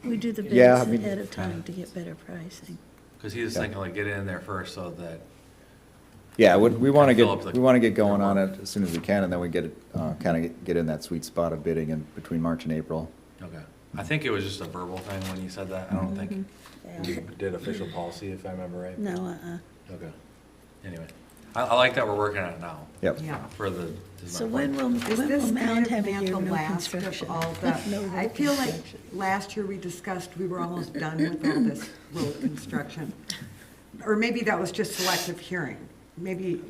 We do the bids Yeah, I mean- ahead of time to get better pricing. Because he was thinking like get in there first so that, Yeah, we want to Fill up the- get going on it as soon as we can, and then we get it, kind of get in that sweet spot of bidding in between March and April. okay. I think it was just a verbal thing when you said that. I don't think Yeah. you did official policy, if I remember right. No, Okay. Anyway, I like that we're working on it now Yep. Yeah. for the. is So my when point. will, Is when will this Mound kind of have a not year the of no last construction? of all the, No I feel like construction. last year we discussed we were almost done with all this road construction. Or maybe that was just selective hearing. Maybe,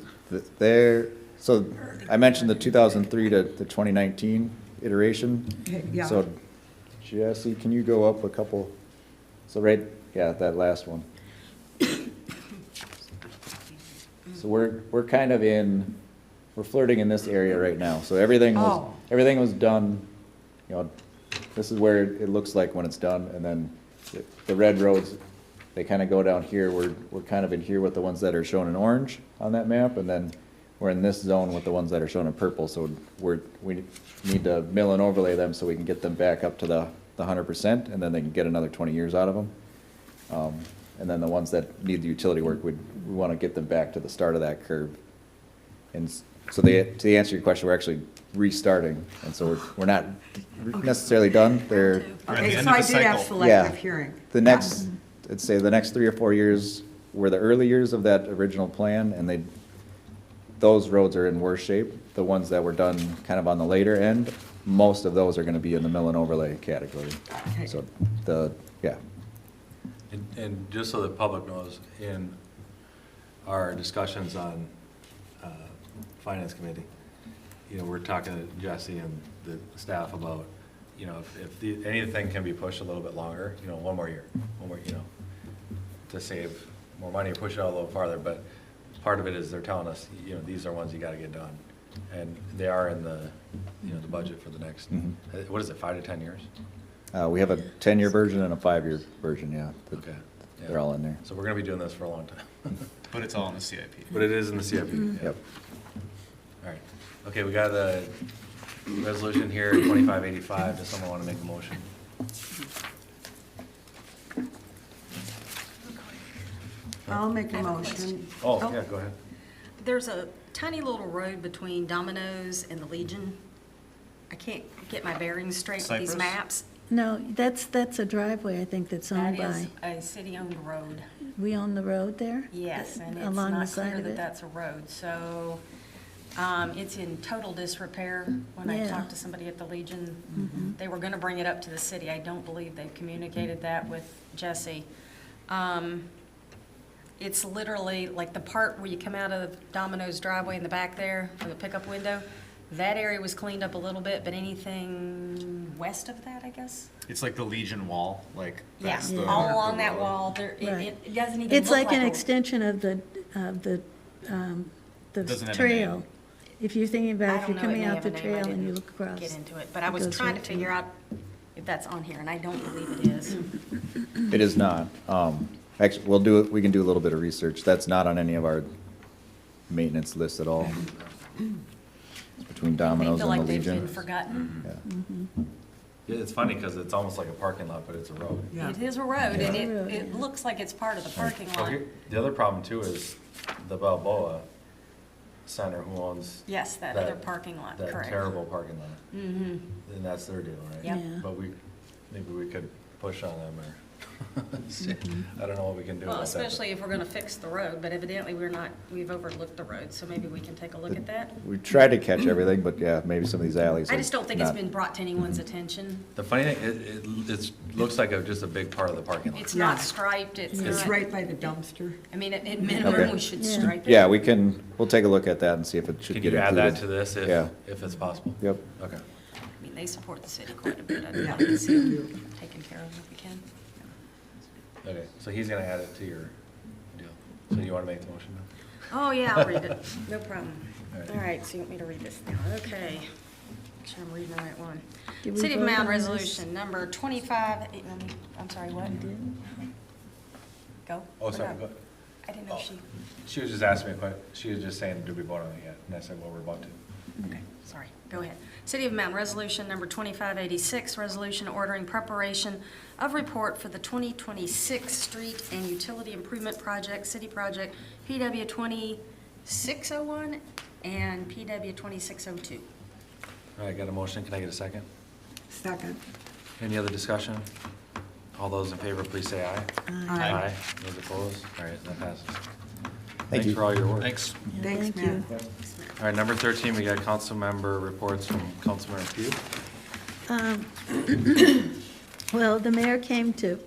So I mentioned the 2003 to the 2019 iteration. Okay, yeah. So Jesse, can you go up a couple? So that last one. So we're kind of we're flirting in this area right now. So everything was done, this is where it looks like when it's done, and then the red roads, they kind of go down here. We're kind of in here with the ones that are shown in orange on that map, and then we're in this zone with the ones that are shown in purple. So we need to mill and overlay them so we can get them back up to the 100%, and then they can get another 20 years out of them. And then the ones that need the utility work, we want to get them back to the start of that curve. And so to answer your question, we're actually restarting, and so we're not necessarily done. We're at the okay, end so of I the did have cycle. selective hearing. I'd say the next 3 or 4 years were the early years of that original plan, and those roads are in worse shape. The ones that were done kind of on the later end, most of those are gonna be in the mill and overlay category. So yeah. And just so the public knows, in our discussions on Finance Committee, you know, we're talking to Jesse and the staff about, you know, if anything can be pushed a little bit longer, you know, one more year, you know, to save more money, or push it out a little farther, but part of it is they're telling us, you know, these are ones you gotta get done. And they are in the, you know, the budget for the next, what is it, 5 to 10 years? We have a 10-year version and a 5-year version, yeah. Okay. Yeah. They're all in there. So we're gonna be doing this for a long time. But it's all in the CIP. But it is in the CIP. Yeah. Yep. All right. Okay, we got a resolution here, 2585. Does someone want to make a motion? I'll make a motion. Oh, yeah, go ahead. There's a tiny little road between Domino's and the Legion. I can't get my bearings straight with these Cypress? maps. No, that's a driveway, I think, that's owned That is by, a city-owned road. we own the road there? Yes, and it's Along the not side clear of that it? that's a road. So it's in total disrepair. When I Yeah. talked to somebody at the Legion, they were going to bring it up to the city. I don't believe they've communicated that with Jesse. It's literally like the part where you come out of Domino's driveway in the back there from the pickup window. That area was cleaned up a little bit, but anything west of that, I guess? It's like the Legion wall, like. Yeah, that's the- all along that wall, there, Right. it doesn't even look like It's like an a- extension of the Doesn't have a trail. name. If you're thinking I about, if don't you're know, it coming may out have the a name. I trail and didn't you look across. Get into it, but I was goes trying to right through. figure out if that's on here, and I don't believe it is. It is not. Actually, we'll do it, we can do a little bit of research. That's not on any of our maintenance lists at all. It's between They Domino's feel and like the they've been Legion. forgotten. Yeah. Yeah, it's funny because it's almost like a parking lot, but it's a road. Yeah. It is a road, and Yeah. it looks like it's part of the parking Well, lot. the other problem too is the Balboa Center who owns. Yes, that other parking lot, That correct. terrible parking lot. Mm-hmm. And that's their deal, right? Yep. Yeah. But maybe we could push on them or, I don't know what we can do Well, about that. especially if we're gonna fix the road, but evidently we've overlooked the road, so maybe we can take a look at that. We tried to catch everything, but yeah, maybe some of these alleys. I are just don't think it's not- been brought to anyone's attention. The funny thing, it looks like just a big part of the parking lot. It's not Yeah. striped, it's It's not, right by the dumpster. I mean, at minimum, Okay. we should Yeah. stripe it. Yeah, we'll take a look at that and see if it should Can get you included. add that to this Yeah. if it's possible? Yep. Okay. I mean, they support the city quite a bit. I'd Yeah, like to see they it do. taken care of if we can. Okay, so he's gonna add it to your deal. So you wanna make the motion now? Oh, yeah, I'll read it. No problem. All right. All right, so you want me to read this now? Okay. Make sure I'm reading the right one. Did we City of vote Mound on this? Resolution number 25, I'm sorry, what? Go. Oh, sorry, What go. up? I didn't know she, She was just asking me a question. She was just saying, did we vote on it yet? And I said, well, we're about to. okay, sorry, go ahead. City of Mound Resolution number 2586, resolution ordering preparation of report for the 2026 street and utility improvement project, city project, PW 2601 and PW 2602. All right, got a motion. Can I get a second? Second. Any other discussion? All those in favor, please say aye. Aye. Those opposed? All right, that passes. Thank Thanks you. for all your work. Thanks. Yeah, Thanks, thank you. Matt. All right, number 13, we got council member reports from Councilmember Pugh. Well, the mayor came to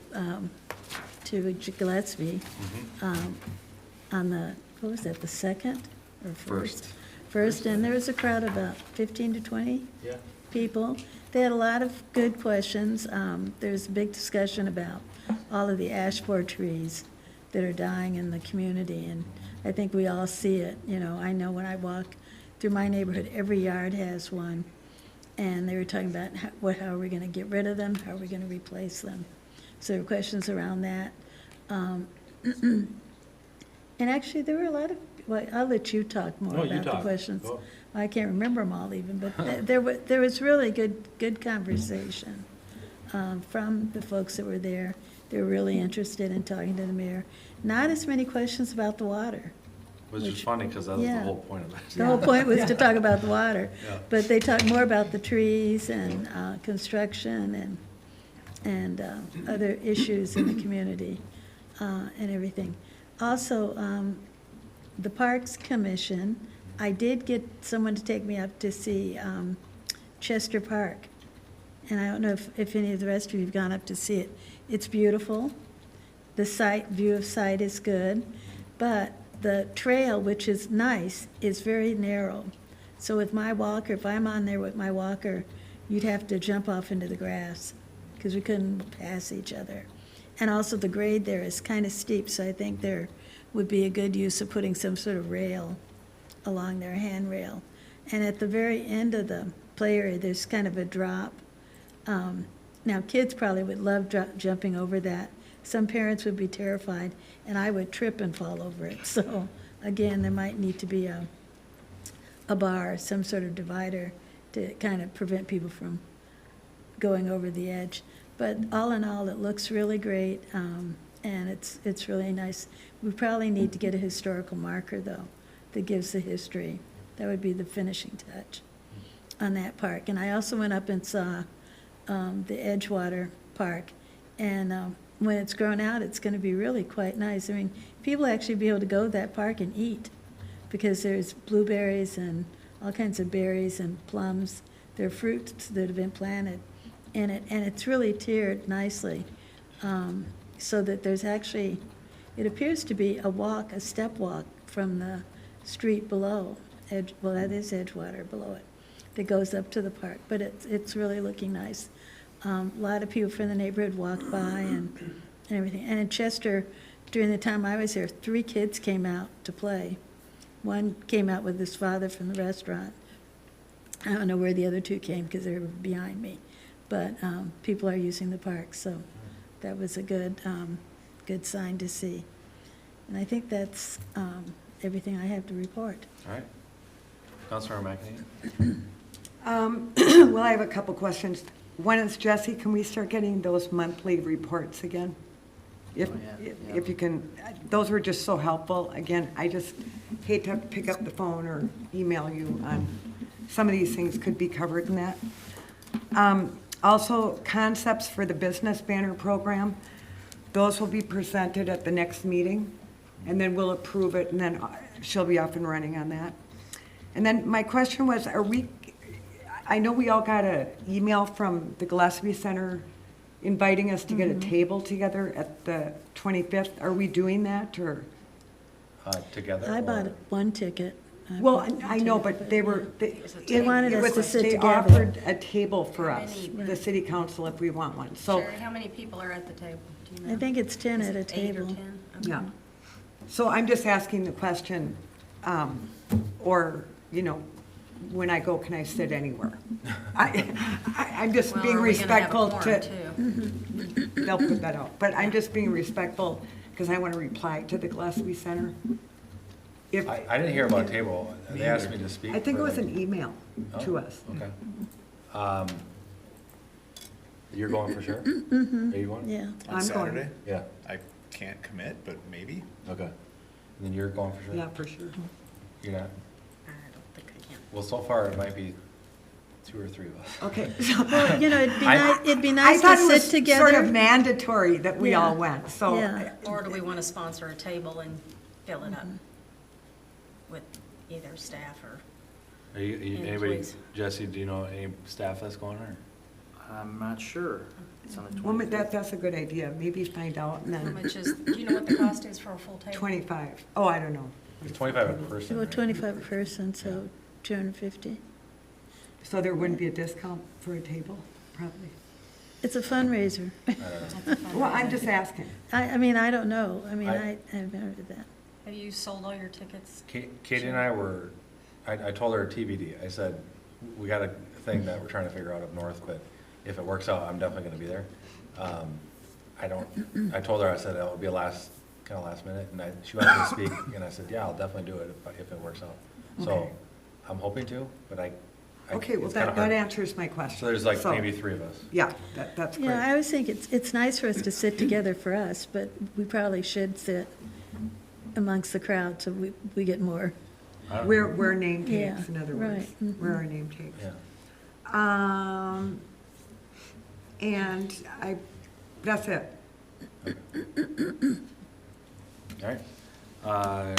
Gillespie on the, what was that, the second or first? First, and there was a crowd of about 15 to 20 people. They had a lot of good questions. There's a big discussion about all of the ash borer trees that are dying in the community, and I think we all see it. You know, I know when I walk through my neighborhood, every yard has one. And they were talking about how are we going to get rid of them, how are we going to replace them. So there were questions around that. And actually, there were a lot of, well, I'll let you talk more No, you about the talk. questions. Go. I can't remember them all even, but there was really good conversation from the folks that were there. They were really interested in talking to the mayor. Not as many questions about the water. Which is funny because that was the Yeah. whole point of it. The whole point was to talk about the water, Yeah. but they talked more about the trees and construction and other issues in the community and everything. Also, the Parks Commission I did get someone to take me up to see Chester Park. And I don't know if any of the rest of you have gone up to see it. It's beautiful. The view of sight is good, but the trail, which is nice, is very narrow. So with my walker, if I'm on there with my walker, you'd have to jump off into the grass because we couldn't pass each other. And also the grade there is kind of steep, so I think there would be a good use of putting some sort of rail along their handrail. And at the very end of the play area, there's kind of a drop. Now, kids probably would love jumping over that. Some parents would be terrified, and I would trip and fall over it. So, again, there might need to be a bar, some sort of divider to kind of prevent people from going over the edge. But all in all, it looks really great, and it's really nice. We probably need to get a historical marker, though, that gives the history. That would be the finishing touch on that park. And I also went up and saw the Edgewater Park, and when it's grown out, it's going to be really quite nice. I mean, people actually be able to go to that park and eat, because there's blueberries and all kinds of berries and plums. There are fruits that have been planted in it, and it's really tiered nicely, so that there's actually, it appears to be a step walk from the street below, well, that is Edgewater below it, that goes up to the park, but it's really looking nice. A lot of people from the neighborhood walked by and everything. And in Chester, during the time I was there, 3 kids came out to play. One came out with his father from the restaurant. I don't know where the other 2 came because they were behind me. But people are using the park, so that was a good sign to see. And I think that's everything I have to report. All right. Councilmember McEnany? Well, I have a couple questions. One is, Jesse, can we start getting those monthly reports again? If you can, those were just so helpful. Again, I just hate to have to pick up the phone or email you on, some of these things could be covered in that. Also, concepts for the business banner program, those will be presented at the next meeting, and then we'll approve it, and then she'll be up and running on that. And then my question was, I know we all got an email from the Gillespie Center inviting us to get a table together at the 25th. Are we doing that, or? Together? I or- bought 1 ticket. Well, I know, but they were, They wanted it us was to a- sit they together. offered a table for us, Many- the city council, if we want one, so. Sherry, how many people are at the table? Do you know? I think it's 10 Is at a it 8 or table. 10? Okay. Yeah. So I'm just asking the question, or, when I go, can I sit anywhere? I'm just Well, being are we gonna have a respectful quorum, to, too? they'll put that out, but I'm just being respectful because I want to reply to the Gillespie Center. If, I didn't hear about a table. They asked me to speak. I think it for was like- an email to Oh, us. Okay. You're going for sure? Are you going? Yeah. I'm On Saturday? going. Yeah, I can't commit, but maybe. okay. And then you're going for sure? Yeah, for sure. You're not? I don't think I can. Well, so far, it might be 2 or 3 of us. Okay. Well, it'd be I nice thought to it was sit together. sort of mandatory that we Yeah. all went, so. Yeah. Or do we want to sponsor a table and fill it up with either staff or? Are you, Yeah, anybody, please. Jesse, do you know any staff that's going, or? I'm not sure. It's on the Well, 25th. that's a good idea. Maybe find out and How then much is, do you know what the cost is for a full table? 25. Oh, I don't know. It's 25 a person, Well, right? 25 a person, so 250. So there wouldn't be a discount for a table, probably. It's a fundraiser. I don't know. Well, I'm just asking. I mean, I don't know. I mean, I- I haven't heard of that. Have you sold all your tickets? Katie and I were, I told her TBD. I said, we got a thing that we're trying to figure out up north, but if it works out, I'm definitely gonna be there. I told her, I said, it'll be last minute, and she wanted me to speak, and I said, yeah, I'll definitely do it if it works out. So, Okay. I'm hoping to, but Okay, well, it's kinda that hard. answers my question. So there's like So, maybe 3 of us. Yeah, that's Yeah, I great. always think it's nice for us to sit together for us, but we probably should sit amongst the crowd so we get more. I don't- We're name tags, Yeah, in other right, words. mhm. We're our name tags. Yeah. And that's it. All right.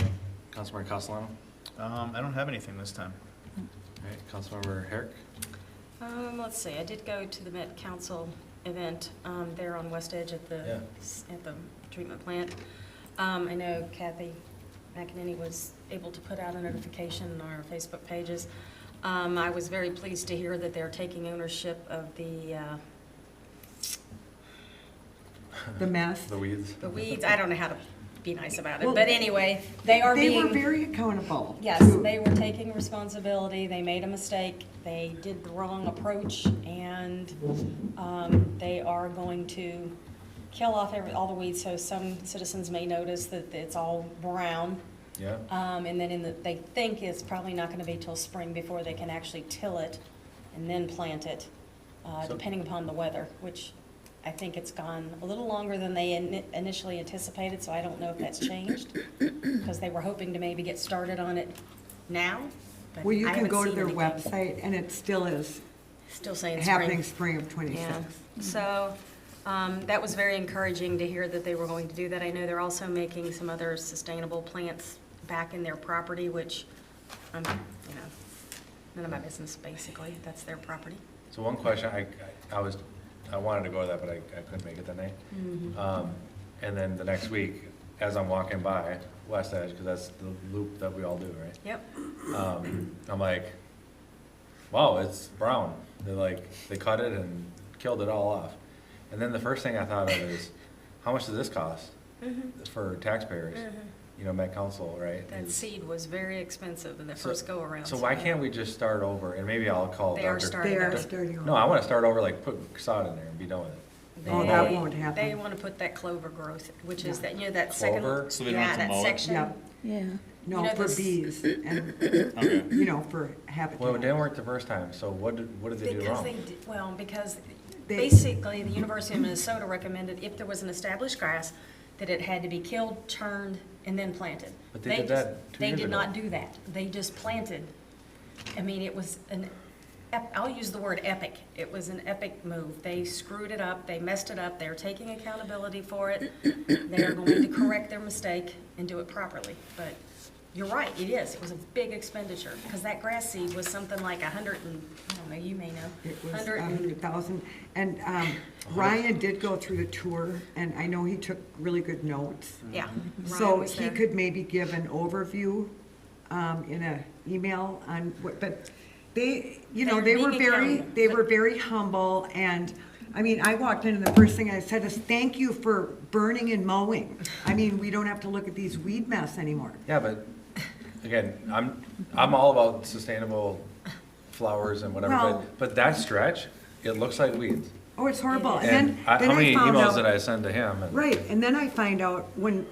Councilmember Castellano? I don't have anything this time. All right, Councilmember Herrick? Let's see, I did go to the Met Council event, there on West Edge at the treatment plant. I know Kathy McEnany was able to put out a notification on our Facebook pages. I was very pleased to hear that they're taking ownership of the mess. The weeds? the weeds. I don't know how to be nice about it, Well, but anyway, they are being. They were very accountable. Yes, to- they were taking responsibility, they made a mistake, they did the wrong approach, and they are going to kill off all the weeds, so some citizens may notice that it's all brown. Yeah. And then they think it's probably not gonna be till spring before they can actually till it and then plant it, So- depending upon the weather, which I think it's gone a little longer than they initially anticipated, so I don't know if that's changed, because they were hoping to maybe get started on it now, but Well, you I can haven't go to seen their anything. website, and it still is Still saying happening spring. spring of '26. Yeah, so, that was very encouraging to hear that they were going to do that. I know they're also making some other sustainable plants back in their property, which, none of my business, basically, that's their property. So one question, I wanted to go to that, but I couldn't make it that night. And then the next week, as I'm walking by West Edge, because that's the loop that we all do, right? Yep. I'm like, wow, it's brown. They cut it and killed it all off. And then the first thing I thought of is, how much does this cost for taxpayers? Met Council, right? That seed was very expensive in the first go-around. So why can't we just start over? And maybe I'll call They are Dr. starting They are over. starting No, I want to start over, like put sod in there and be done with it. Oh, that won't happen. They want to put that clover growth, which is that, that Clover? second, So they don't have to that mow it? section. Yep. Yeah. No, You know, for this- bees and, Okay. for habitat. Well, it didn't work the first time, so what did they do Because wrong? because They- basically, the University of Minnesota recommended if there was an established grass, that it had to be killed, turned, and then planted. But they did that 2 They years did ago. not do that. They just planted. I mean, it was I'll use the word epic. It was an epic move. They screwed it up, they messed it up, they're taking accountability for it. They are going to correct their mistake and do it properly. But you're right, it is. It was a big expenditure, because that grass seed was something like I don't know, you may know. It was 100 100,000. And Ryan did go through the tour, and I know he took really good notes. Yeah. Ryan So was he there. could maybe give an overview in a email on what, but they, They're they were being very, accountable. they were very humble, and, I mean, I walked in and the first thing I said is, thank you for burning and mowing. I mean, we don't have to look at these weed mess anymore. Yeah, but again, I'm all about sustainable flowers and whatever, Well- but that stretch, it looks like weeds. Oh, it's horrible. And And then how many found emails out- did I send to him? And- Right, and then I find out when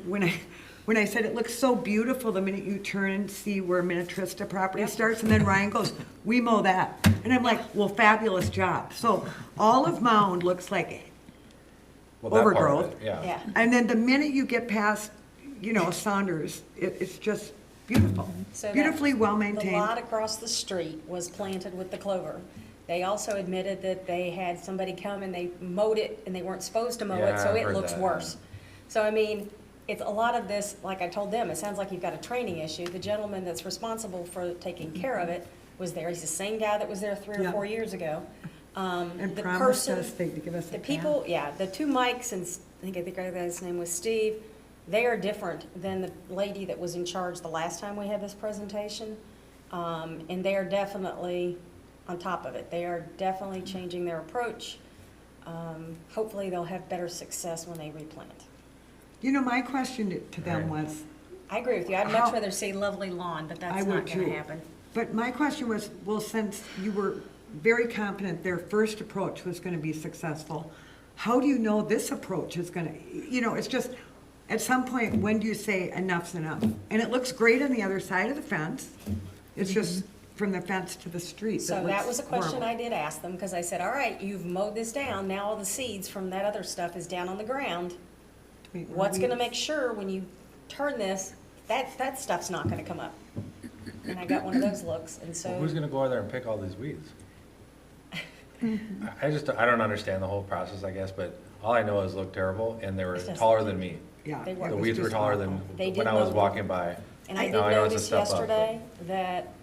I said it looks so beautiful the minute you turn and see where Minnetrista property Yep. starts, and then Ryan goes, we mow that. And I'm like, well, fabulous job. So all of Mound looks like, Well, that part of Overgrowth. it, Yeah. Yeah. and then the minute you get past, Saunders, it's just beautiful. So that- Beautifully The well-maintained. lot across the street was planted with the clover. They also admitted that they had somebody come and they mowed it, and they weren't supposed to mow Yeah, it, so I've it heard looks that, worse. So, I mean, it's a lot of this, like I told them, it sounds like you've got a training issue. The gentleman that's responsible for taking care of it was there. He's the same guy that was there 3 or Yeah. 4 years ago. And The promised person- us they'd give us a The pass. people, yeah, the two Mikes, and I think the guy's name was Steve, they are different than the lady that was in charge the last time we had this presentation. And they are definitely on top of it. They are definitely changing their approach. Hopefully, they'll have better success when they replant. My question to them Right. was, I agree with you. I'd How- much rather see lovely lawn, but I that's would not gonna too. happen. But my question was, well, since you were very confident their first approach was gonna be successful, how do you know this approach is gonna, it's just, at some point, when do you say enough's enough? And it looks great on the other side of the fence. It's just from the fence to the street. So that looks was a question horrible. I did ask them, because I said, all right, you've mowed this down, now all the seeds from that other stuff is down on the ground. Wait, were What's we- gonna make sure when you turn this, that stuff's not gonna come up? And I got one of those looks, and Well, so, who's gonna go over there and pick all these weeds? I don't understand the whole process, I guess, but all I know is it looked terrible, and they were It's just- taller than me. Yeah. They were. it The was weeds were just taller awful. than They when did I was mow walking by. And I did No, I know it's a notice step up, but- yesterday that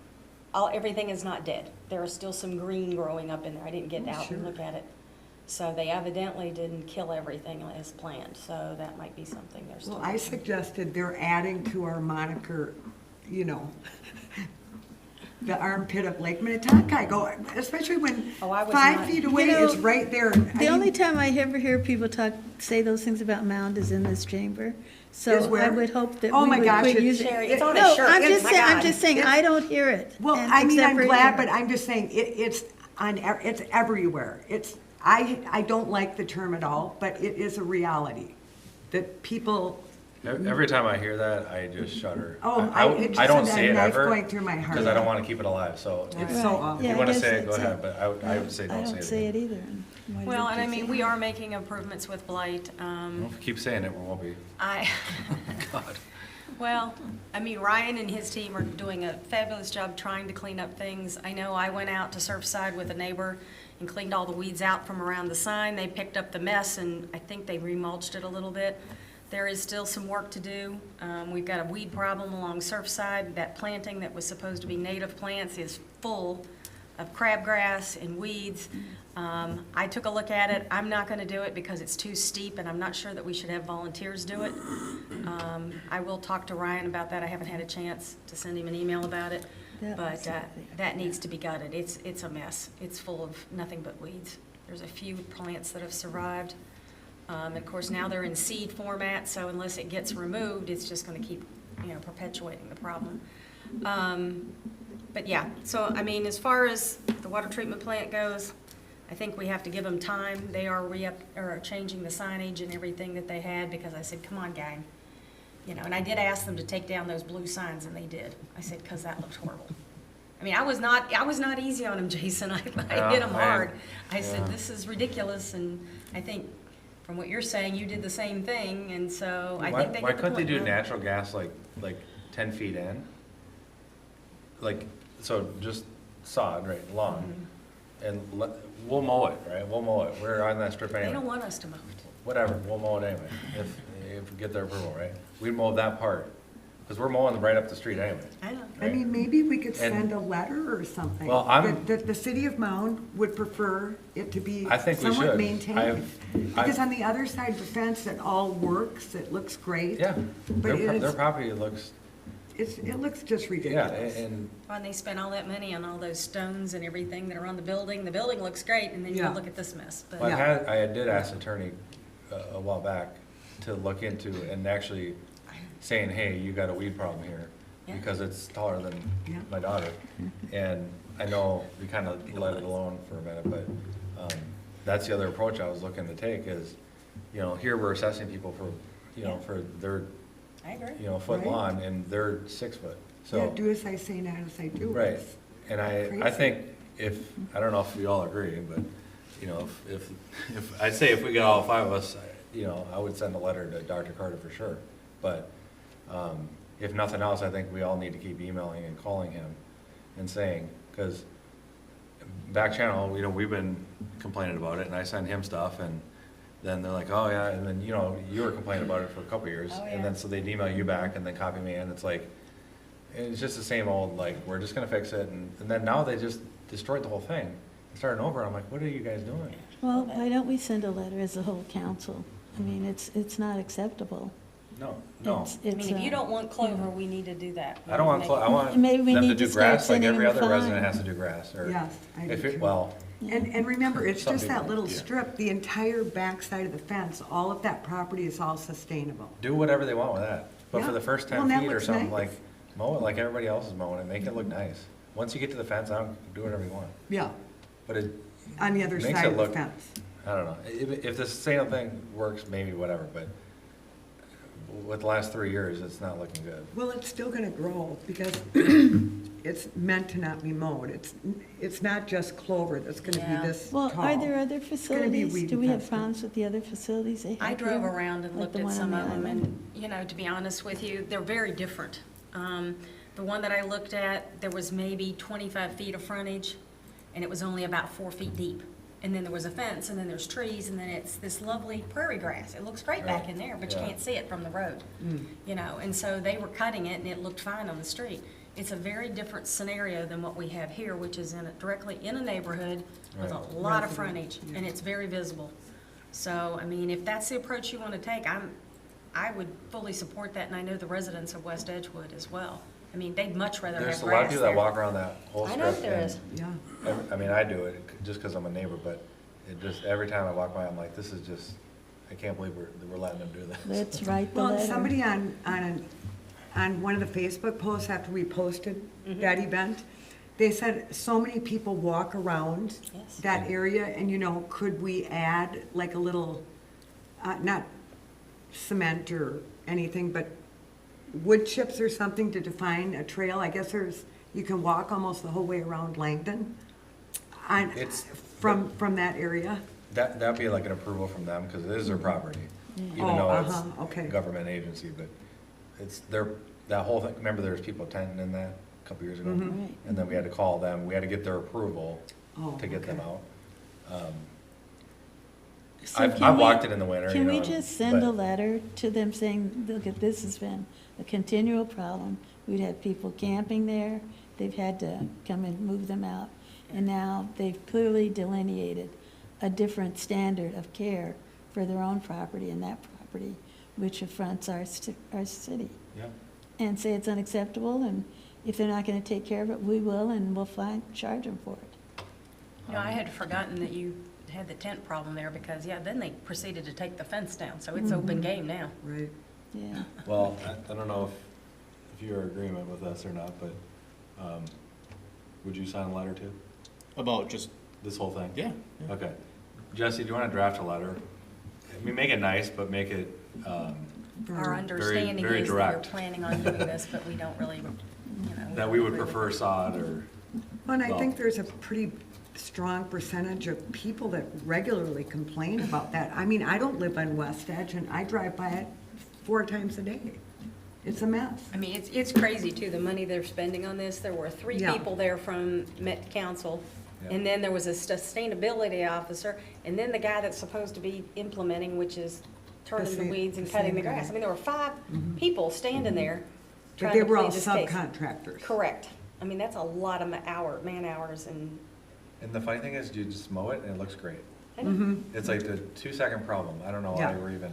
everything is not dead. There is still some green growing up in there. I didn't get out and look at it. So they evidently didn't kill everything as planned, so that might be something they're still. Well, I suggested they're adding to our moniker, you know, the armpit of Lake Minnetonka. I go, especially when Oh, I was 5 not- feet away, You know, it's right there. The only time I ever hear people say those things about Mound is in this chamber. So Is where? I would hope that Oh we my would gosh, quit it's- using. Sherry, it's on a No, shirt. I'm It's- just my saying, I'm God. just saying, It's- I don't hear it. Well, and I mean, except I'm for glad, here. but I'm just saying, it's it's everywhere. I don't like the term at all, but it is a reality that people, Every time I hear that, I just shudder. Oh, it just I don't sent a say it knife ever. going through my heart. Because I don't want to keep it alive, so. it's Right. so awful. If Yeah, you I want to guess say it, go that's ahead, it. but I would say I don't say it. don't say it either. and why Well, would and I you mean, say we it? are making improvements with blight. Well, if we keep saying it, we won't be. I, God. well, I mean, Ryan and his team are doing a fabulous job trying to clean up things. I know I went out to Surfside with a neighbor and cleaned all the weeds out from around the sign. They picked up the mess, and I think they remulched it a little bit. There is still some work to do. We've got a weed problem along Surfside. That planting that was supposed to be native plants is full of crabgrass and weeds. I took a look at it. I'm not going to do it because it's too steep, and I'm not sure that we should have volunteers do it. I will talk to Ryan about that. I haven't had a chance to send him an email about it. That But was something. that needs to be gutted. It's a mess. It's full of nothing but weeds. There's a few plants that have survived. Of course, now they're in seed format, so unless it gets removed, it's just going to keep, perpetuating the problem. But yeah, so I mean, as far as the water treatment plant goes, I think we have to give them time. They are changing the signage and everything that they had because I said, come on, gang. And I did ask them to take down those blue signs, and they did. I said, because that looked horrible. I mean, I was not easy on them, Jason. I hit them hard. I said, this is ridiculous, and I think from what you're saying, you did the same thing, and so I think they Why get the couldn't they point do now. natural gas like 10 feet in? Like, so just sod, right, lawn, and we'll mow it, right? We'll mow it. We're on that strip They anyway. don't want us to mow it. Whatever, we'll mow it anyway, if we get their approval, right? We mow that part, because we're mowing right up the street anyway. I know. I mean, maybe we could And- send a letter or something. Well, I'm- That the city of Mound would prefer it to be I think we somewhat should. maintained. Because on the other side of the fence, it all works, it looks great. Yeah, But their property looks, it looks just yeah, ridiculous. and When they spent all that money on all those stones and everything that are on the building looks great, and then you Yeah. look at this mess. But well, I did ask the attorney a while back to look into and actually saying, hey, you got a weed problem here, Yeah. because it's taller than Yeah. my daughter. And I know we kind of let it alone for a minute, but that's the other approach I was looking to take is, here we're assessing people for, Yeah. for their, I agree. foot Right. if and they're 6 foot. Yeah, So, do as I say, not as I do. right. It's And I crazy. think I don't know if we all agree, but, if I'd say if we got all 5 of us, I would send a letter to Dr. Carter for sure. But if nothing else, I think we all need to keep emailing and calling him and saying, because back channel, we've been complaining about it, and I send him stuff, and then they're like, oh, yeah, and then, you were complaining about it for a couple of years. Oh, And yeah. then, so they'd email you back and then copy me in. It's like, it's just the same old, like, we're just gonna fix it, and then now they just destroyed the whole thing. And starting over, I'm like, what are you guys doing? Well, why don't we send a letter as a whole council? I mean, it's not acceptable. No. It's- I mean, if you don't want clover, yeah. we need to do that. I don't want, I want Maybe we them to need do to start grass like sending every them a other resident fine. has to do grass, or. Yes, I do If it, too. well, And remember, it's Some just that people, little yeah. strip, the entire backside of the fence, all of that property is all sustainable. do whatever they want with that. But for Yeah. the first Well, 10 that feet or looks something, nice. like, mow it like everybody else is mowing it, make it look nice. Once you get to the fence, I don't, do whatever you want. Yeah, But it on the other makes side it of the look, fence. I don't know. If the same thing works, maybe whatever, but with the last 3 years, it's not looking good. Well, it's still gonna grow because it's meant to not be mowed. It's not just clover that's gonna Yeah. be this Well, tall. are there other gonna be facilities? weed Do we have infested. problems with the other facilities they have I drove here? around and Like looked the at one some on of the them, island? and, to be honest with you, they're very different. The one that I looked at, there was maybe 25 feet of frontage, and it was only about 4 feet deep. and then there was a fence, and then there's trees, and then it's this lovely prairie grass. It looks great back in there, but you Yeah. can't see it from the road, you know, and so they were cutting it, and it looked fine on the street. It's a very different scenario than what we have here, which is directly in a neighborhood with a Right. lot of frontage, and it's very visible. So, I mean, if that's the approach you want to take, I would fully support that, and I know the residents of West Edgewood as well. I mean, they'd much rather have There's grass a lot of people that there. walk around that whole I strip. know there and is. Yeah. I mean, I do it just because I'm a neighbor, but it just, every time I walk by, I'm like, this is just, I can't believe we're letting them do this. Let's write the Well, letter. somebody on one of the Facebook posts after we posted that event, they said so many people walk around Yes. that area, and, you know, could we add like a little, not cement or anything, but wood chips or something to define a trail? I guess you can walk almost the whole way around Langdon It's- from that area. That'd be like an approval from them, because it is their property, even Oh, though it's okay. a government agency, but it's that whole thing, remember there was people tenting in that a couple years ago? Right. And then we had to call them, we had to get their approval Oh, to get them okay. out. So I've can we- walked it in the winter, you Can we know, just send a but- letter to them saying, look, this has been a continual problem. We'd had people camping there, they've had to come and move them out. And now they've clearly delineated a different standard of care for their own property and that property, which affronts our city. Yeah. And say it's unacceptable, and if they're not gonna take care of it, we will, and we'll charge them for it. You know, I had forgotten that you had the tent problem there, because, yeah, then they proceeded to take the fence down, so it's open game now. Right. Yeah. Well, I don't know if you're in agreement with us or not, but would you sign a letter too? About just, This whole thing? yeah. Okay. Jesse, do you want to draft a letter? I mean, make it nice, but make it, Our understanding very is that you're direct. planning on doing this, but we don't really, you know. that we would prefer sod or, Well, and I Well- think there's a pretty strong percentage of people that regularly complain about that. I mean, I don't live on West Edge, and I drive by it 4 times a day. It's a mess. I mean, it's crazy too, the money they're spending on this. There were 3 Yeah. people there from Met Council, Yeah. and then there was a sustainability officer, and then the guy that's supposed to be implementing, which is turning the weeds and cutting the grass. I mean, there were 5 people standing there But trying they to were all plead this case. subcontractors. Correct. I mean, that's a lot of man hours, and And the funny thing is, you just mow it and it looks great. I know. It's like the 2-second problem. I don't know why Yeah. we're even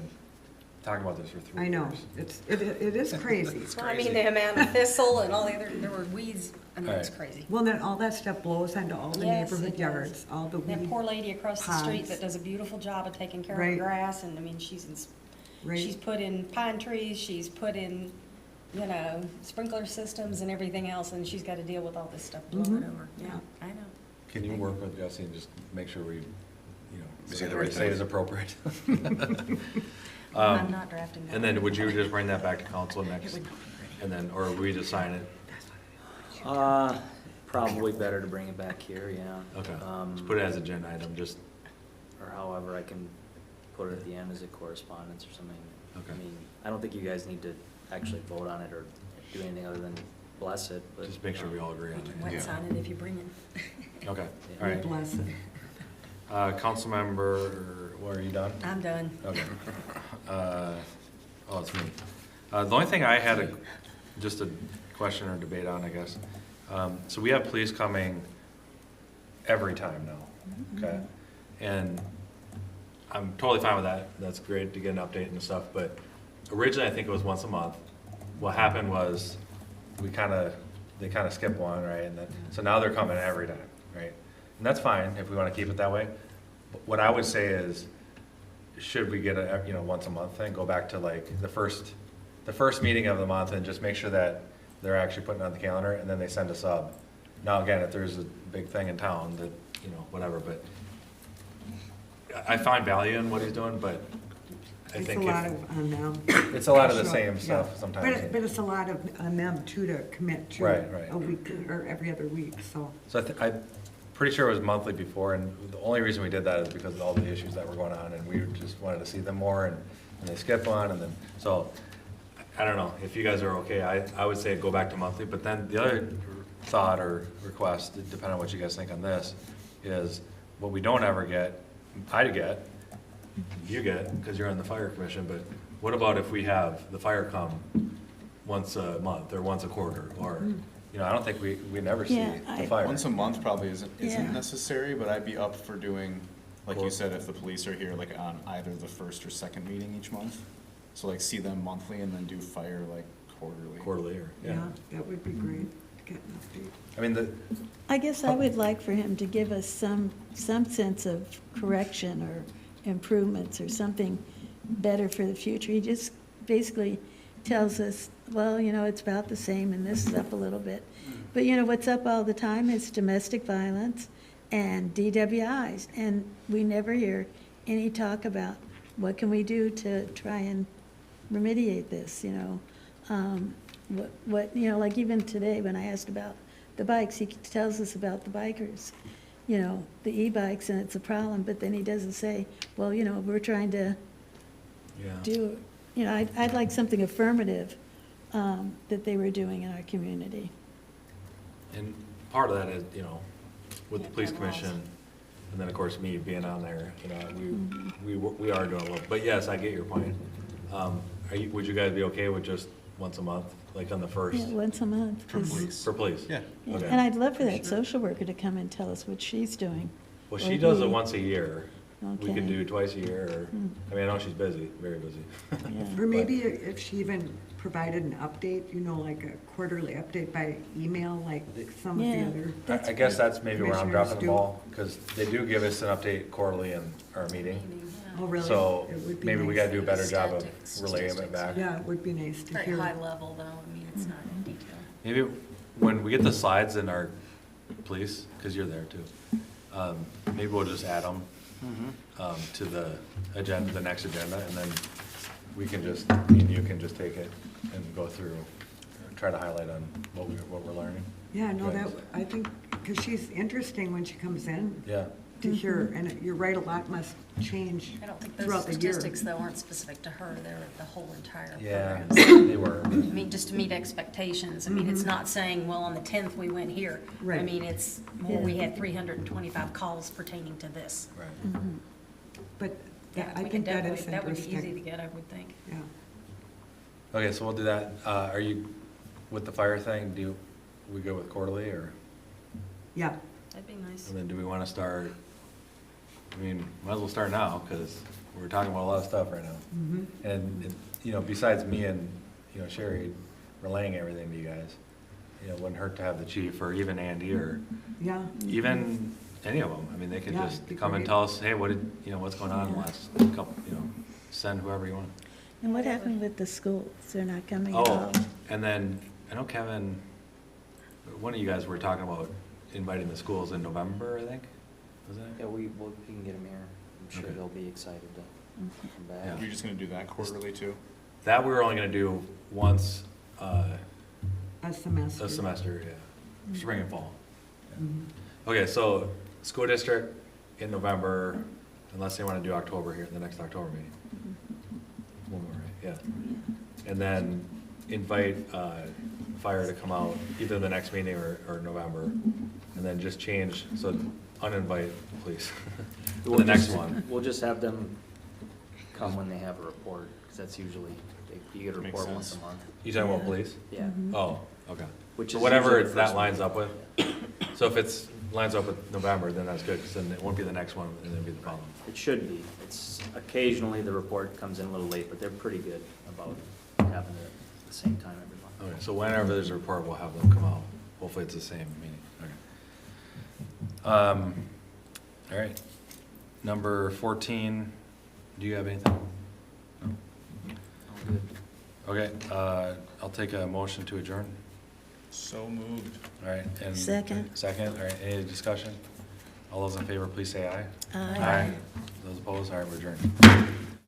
talking about this for 3 years. I know. It is crazy. Well, I mean, the amount of thistle and all the other, there were weeds, I mean, it's Right. crazy. Well, then all that stuff blows onto all the Yes, neighborhood it does. yards, all the That weed. poor lady across the street pods. that does a beautiful job of taking care of Right. the grass, and I mean, she's Right. put in pine trees, she's put in, you know, sprinkler systems and everything else, and she's got to deal with all this stuff blowing over. Yeah, I know. Can you work with Jesse and just make sure we, Say the whatever we right say thing. is appropriate? I'm not drafting that. And then would you just bring that back to council next, It would not be ready. and then, or we just sign it? Probably better to bring it back here, yeah. Okay, just put it as agenda item, just, Or however, I can put it at the end as a correspondence or something. Okay. I mean, I don't think you guys need to actually vote on it or do anything other than bless it, but. just make sure we all agree We on can it. wet Yeah. sign it if you bring it. Okay, all right. Bless it. Councilmember, well, are you done? I'm done. Okay. Oh, it's me. The only thing I had, just a question or debate on, I guess. So we have police coming every time now, okay? And I'm totally fine with that. That's great to get an update and stuff, but originally I think it was once a month. What happened was they kind of skipped one, right? And then, so now they're coming every time, right? And that's fine if we want to keep it that way. But what I would say is, should we get a, once a month thing, go back to like the first meeting of the month and just make sure that they're actually putting it on the calendar, and then they send a sub. Now, again, if there's a big thing in town that, whatever, but I find value in what he's doing, but I It's a think lot on them. it's a lot of the Sure, same yeah. stuff sometimes. But it's a lot on them too to commit to Right. a week or every other week, so. So I'm pretty sure it was monthly before, and the only reason we did that is because of all the issues that were going on, and we just wanted to see them more, and they skip one, and then, so, I don't know, if you guys are okay, I would say go back to monthly, but then the other thought or request, depending on what you guys think on this, is what we don't ever get, you get, because you're on the fire commission, but what about if we have the fire come once a month or once a quarter, or, you know, I don't think we never see Yeah, the fire. Once a month probably Yeah. isn't necessary, but I'd be up for doing, like Cool. you said, if the police are here, like on either the first or second meeting each month. So like see them monthly and then do fire like quarterly. Quarterly, or, Yeah, yeah. that would be great to get an update. I mean, I guess I would like for him to give us some sense of correction or improvements or something better for the future. He just basically tells us, well, you know, it's about the same and this is up a little bit. But you know, what's up all the time is domestic violence and DWIs. And we never hear any talk about what can we do to try and remediate this, you know? You know, like even today when I asked about the bikes, he tells us about the bikers, you know, the e-bikes, and it's a problem, but then he doesn't say, well, you know, we're trying to yeah. do, you know, I'd like something affirmative that they were doing in our community. And part of that is, you know, with the Yeah, police and laws. commission, and then of course me being on there, you know, we are doing a little, but yes, I get your point. Would you guys be okay with just once a month, like on the first? Yeah, once a month. 'cause- For police? Yeah. Yeah, Okay. and I'd love for that social worker to come and tell us what she's doing. Well, or she does it he. once a year. We Okay. could do twice a year, or, I mean, I know she's busy, very busy. Yeah. Or maybe if she even provided an update, you know, like a quarterly update by email, like some of Yeah. the other. I guess that's maybe where I'm dropping the Commissioners do. ball, because they do give us an update quarterly in our meeting. Oh, really? So It would be maybe we nice. gotta do a better job of Statistics. relaying it back. Yeah, it would be nice to Very hear. high level though, I mean, it's not in detail. Maybe when we get the slides in our police, because you're there too, maybe we'll just add them to the agenda, the next agenda, and then we can just, me and you can just take it and go through, try to highlight on what we're learning. Yeah, no, Good. I think, because she's interesting when she comes in Yeah, to hear, and you're right, a lot must change I don't think those throughout the year. statistics though aren't specific to her, they're the whole entire yeah, program. they were. I mean, just to meet expectations, I mean, it's not saying, well, on the 10th, we went here. I Right. mean, it's, well, we had 325 calls pertaining to this. Right. But Yeah, I we think could that is definitely, that would be easy to interesting. get, I would think. Yeah. Okay, so we'll do that. Are you, with the fire thing, we go with quarterly, or, Yeah, That'd be nice. and then do we want to start, I mean, might as well start now, because we're talking about a lot of stuff right now. And, you know, besides me and, you know, Sherry relaying everything to you guys, you know, it wouldn't hurt to have the chief, or even Andy, or yeah. even any of them. I mean, they could Yeah, just it'd be come and great. tell us, hey, you know, what's going on in the last couple, you know, send whoever you want. And what happened with the schools? They're not coming at Oh, all? and then, I know Kevin, one of you guys were talking about inviting the schools in November, I think, was that? Yeah, we can get them here. I'm sure Okay. they'll be excited to come Yeah. back. You're just gonna do that quarterly too? That we were only gonna do once, A semester. a semester, yeah, spring and fall. Mhm. Okay, so, school district in November, unless they wanna do October here, the next October meeting. One more, right? Yeah. And then invite, fire to come out either the next meeting or November, and then just change, so uninvite, please, for the next one. We'll just have them come when they have a report, because that's usually, you get a Makes report once sense. a month. You talking about Yeah. police? Yeah. Oh, okay. Which So is whatever usually the that first lines one. up with, so if it's, lines up with November, then that's good, because then it won't be the next one, and it'll be the following. It should be. It's, occasionally the report comes in a little late, but they're pretty good about having it at the same time every month. Okay, so whenever there's a report, we'll have them come out. Hopefully it's the same meeting. Okay. All right. Number 14, do you have anything? No? All good. Okay, I'll take a motion to adjourn. So moved. All right. And Second. Second, all right, any discussion? All those in favor, please say aye. Aye. Those opposed, all right, we're adjourned.